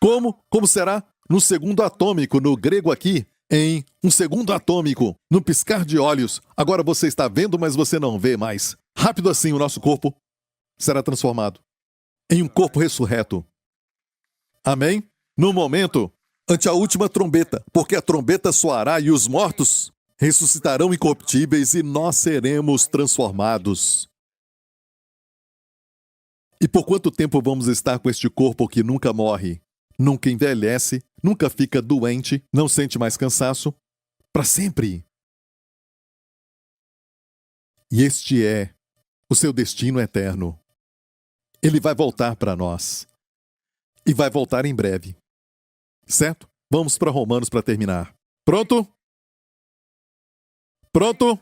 Como? Como será? No segundo atômico, no grego aqui, em um segundo atômico, no piscar de olhos. Agora você está vendo, mas você não vê mais. Rápido assim, o nosso corpo será transformado em um corpo ressurreto. Amém? No momento, ante a última trombeta, porque a trombeta soará e os mortos ressuscitarão incorruptíveis e nós seremos transformados. E por quanto tempo vamos estar com este corpo que nunca morre, nunca envelhece, nunca fica doente, não sente mais cansaço? Para sempre. E este é o seu destino eterno. Ele vai voltar para nós. E vai voltar em breve. Certo? Vamos para Romanos para terminar. Pronto? Pronto?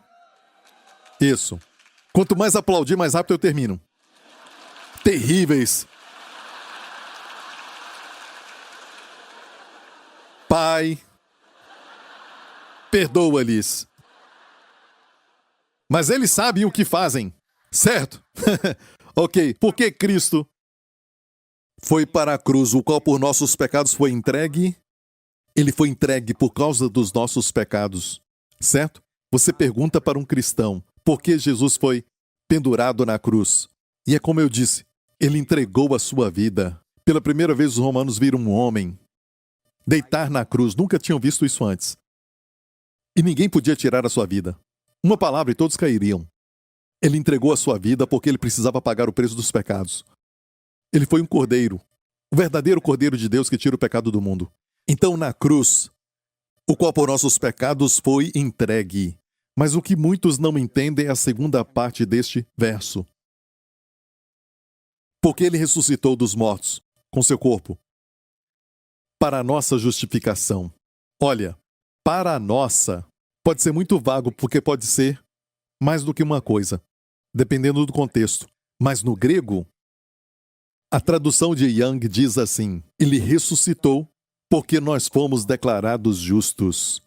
Isso. Quanto mais aplaudir, mais rápido eu termino. Terríveis. Pai, perdoa-lhes. Mas eles sabem o que fazem, certo? Ok, porque Cristo foi para a cruz, o qual por nossos pecados foi entregue. Ele foi entregue por causa dos nossos pecados. certo? Você pergunta para um cristão por que Jesus foi pendurado na cruz. E é como eu disse, ele entregou a sua vida. Pela primeira vez os romanos viram um homem deitar na cruz. Nunca tinham visto isso antes. E ninguém podia tirar a sua vida. Uma palavra e todos cairiam. Ele entregou a sua vida porque ele precisava pagar o preço dos pecados. Ele foi um cordeiro, o verdadeiro cordeiro de Deus que tira o pecado do mundo. Então, na cruz, o qual por nossos pecados foi entregue. Mas o que muitos não entendem é a segunda parte deste verso. Porque ele ressuscitou dos mortos, com seu corpo, para a nossa justificação. Olha, para a nossa, pode ser muito vago, porque pode ser mais do que uma coisa, dependendo do contexto. Mas no grego, a tradução de Young diz assim: ele ressuscitou porque nós fomos declarados justos.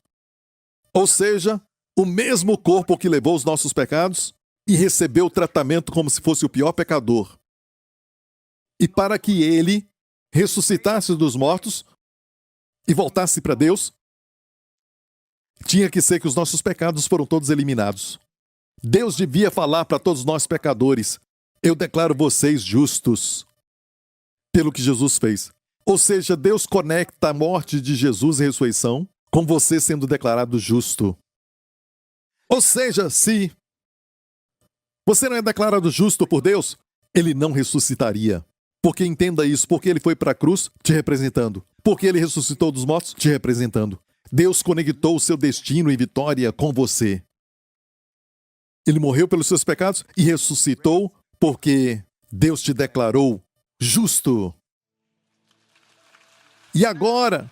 Ou seja, o mesmo corpo que levou os nossos pecados e recebeu o tratamento como se fosse o pior pecador. E para que ele ressuscitasse dos mortos e voltasse para Deus, tinha que ser que os nossos pecados foram todos eliminados. Deus devia falar para todos nós pecadores: eu declaro vocês justos pelo que Jesus fez. Ou seja, Deus conecta a morte de Jesus e a ressurreição com você sendo declarado justo. Ou seja, se você não é declarado justo por Deus, ele não ressuscitaria. Porque entenda isso, porque ele foi para a cruz te representando. Porque ele ressuscitou dos mortos te representando. Deus conectou o seu destino e vitória com você. Ele morreu pelos seus pecados e ressuscitou porque Deus te declarou justo. E agora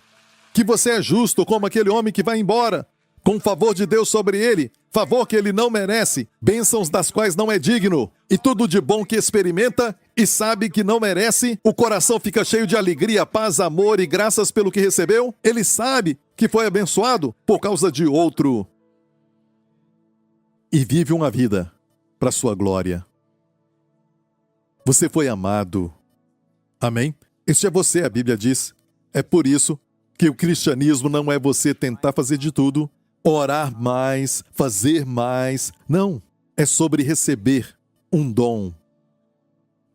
que você é justo como aquele homem que vai embora, com o favor de Deus sobre ele, favor que ele não merece, bênçãos das quais não é digno, e tudo de bom que experimenta e sabe que não merece, o coração fica cheio de alegria, paz, amor e graças pelo que recebeu. Ele sabe que foi abençoado por causa de outro. E vive uma vida para sua glória. Você foi amado. Amém? Este é você, a Bíblia diz. É por isso que o cristianismo não é você tentar fazer de tudo, orar mais, fazer mais. Não, é sobre receber um dom.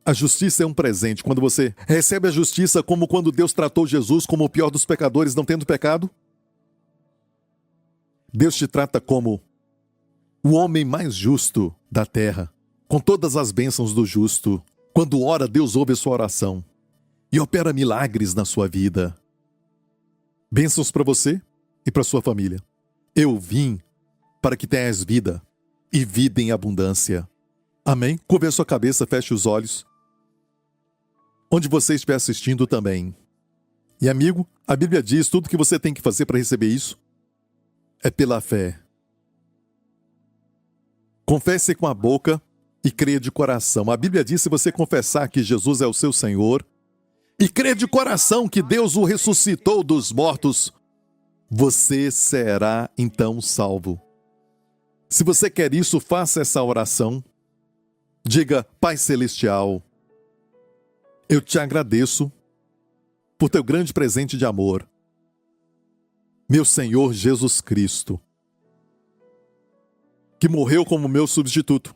A justiça é um presente. Quando você recebe a justiça, como quando Deus tratou Jesus como o pior dos pecadores, não tendo pecado, Deus te trata como o homem mais justo da terra, com todas as bênçãos do justo. Quando ora, Deus ouve a sua oração e opera milagres na sua vida. Bênçãos para você e para sua família. Eu vim para que tenhas vida e vida em abundância. Amém? Curve a sua cabeça, feche os olhos. Onde você estiver assistindo também. E amigo, a Bíblia diz tudo que você tem que fazer para receber isso é pela fé. Confesse com a boca e creia de coração. A Bíblia diz: se você confessar que Jesus é o seu Senhor e crer de coração que Deus o ressuscitou dos mortos, você será então salvo. Se você quer isso, faça essa oração. Diga: Pai Celestial, eu te agradeço por teu grande presente de amor. Meu Senhor Jesus Cristo, que morreu como meu substituto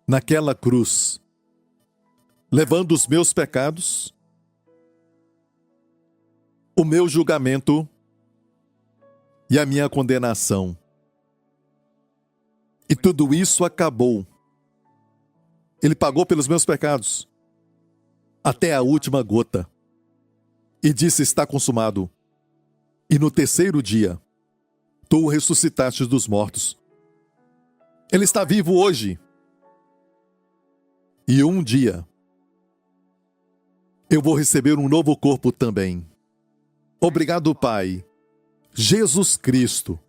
naquela cruz, levando os meus pecados, o meu julgamento e a minha condenação. E tudo isso acabou. Ele pagou pelos meus pecados até a última gota e disse: está consumado. E no terceiro dia, tu o ressuscitaste dos mortos. Ele está vivo hoje. E um dia, eu vou receber um novo corpo também. Obrigado, Pai. Jesus Cristo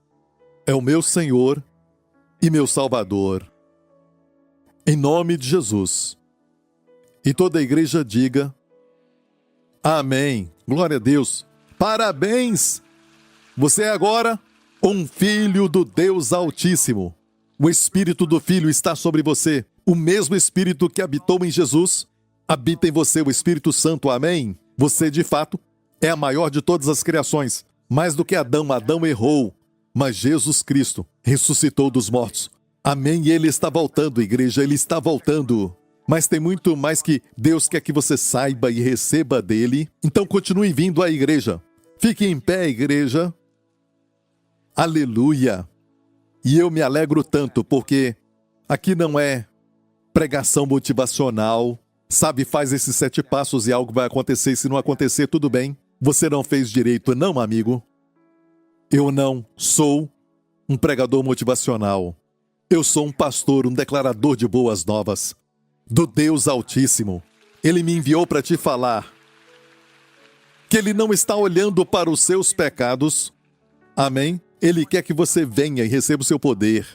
é o meu Senhor e meu Salvador. Em nome de Jesus. E toda a igreja diga: amém. Glória a Deus. Parabéns! Você é agora um filho do Deus Altíssimo. O Espírito do Filho está sobre você. O mesmo Espírito que habitou em Jesus habita em você, o Espírito Santo. Amém? Você, de fato, é a maior de todas as criações. Mais do que Adão. Adão errou. Mas Jesus Cristo ressuscitou dos mortos. Amém? E Ele está voltando, igreja, Ele está voltando. Mas tem muito mais que Deus quer que você saiba e receba dele. Então continue vindo à igreja. Fique em pé, igreja. Aleluia. E eu me alegro tanto porque aqui não é pregação motivacional. Sabe, faz esses 7 passos e algo vai acontecer. E se não acontecer, tudo bem. Você não fez direito, não, amigo. Eu não sou um pregador motivacional. Eu sou um pastor, um declarador de boas novas. Do Deus Altíssimo. Ele me enviou para te falar que Ele não está olhando para os seus pecados. Amém? Ele quer que você venha e receba o seu poder.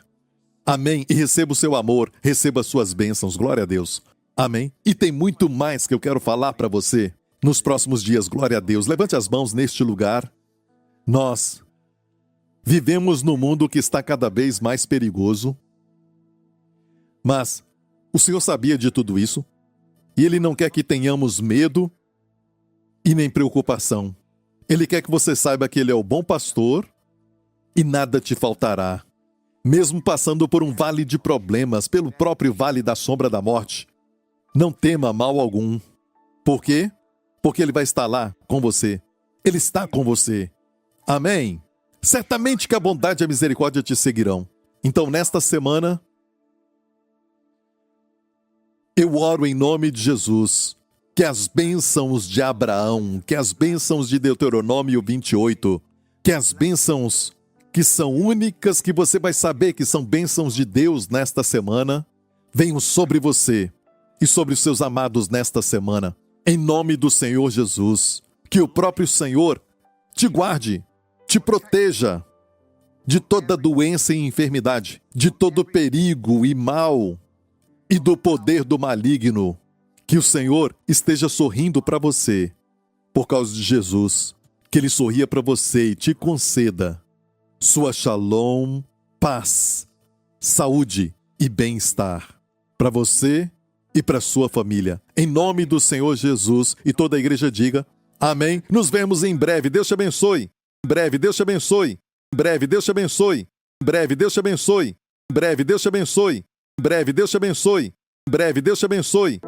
Amém? E receba o seu amor, receba as suas bênçãos. Glória a Deus. Amém? E tem muito mais que eu quero falar para você nos próximos dias. Glória a Deus. Levante as mãos neste lugar. Nós vivemos num mundo que está cada vez mais perigoso. Mas o Senhor sabia de tudo isso. E Ele não quer que tenhamos medo e nem preocupação. Ele quer que você saiba que Ele é o bom pastor e nada te faltará. Mesmo passando por um vale de problemas, pelo próprio vale da sombra da morte, não tema mal algum. Por quê? Porque Ele vai estar lá com você. Ele está com você. Amém? Certamente que a bondade e a misericórdia te seguirão. Então, nesta semana, eu oro em nome de Jesus, que as bênçãos de Abraão, que as bênçãos de Deuteronômio 28, que as bênçãos que são únicas, que você vai saber que são bênçãos de Deus nesta semana, venham sobre você e sobre os seus amados nesta semana. Em nome do Senhor Jesus, que o próprio Senhor te guarde, te proteja de toda doença e enfermidade, de todo perigo e mal, e do poder do maligno. Que o Senhor esteja sorrindo para você, por causa de Jesus. Que Ele sorria para você e te conceda sua shalom, paz, saúde e bem-estar para você e para sua família. Em nome do Senhor Jesus, e toda a igreja diga amém. Nos vemos em breve. Deus te abençoe. Em breve, Deus te abençoe. Em breve, Deus te abençoe. Em breve, Deus te abençoe. Em breve, Deus te abençoe. Em breve, Deus te abençoe. Em breve, Deus te abençoe.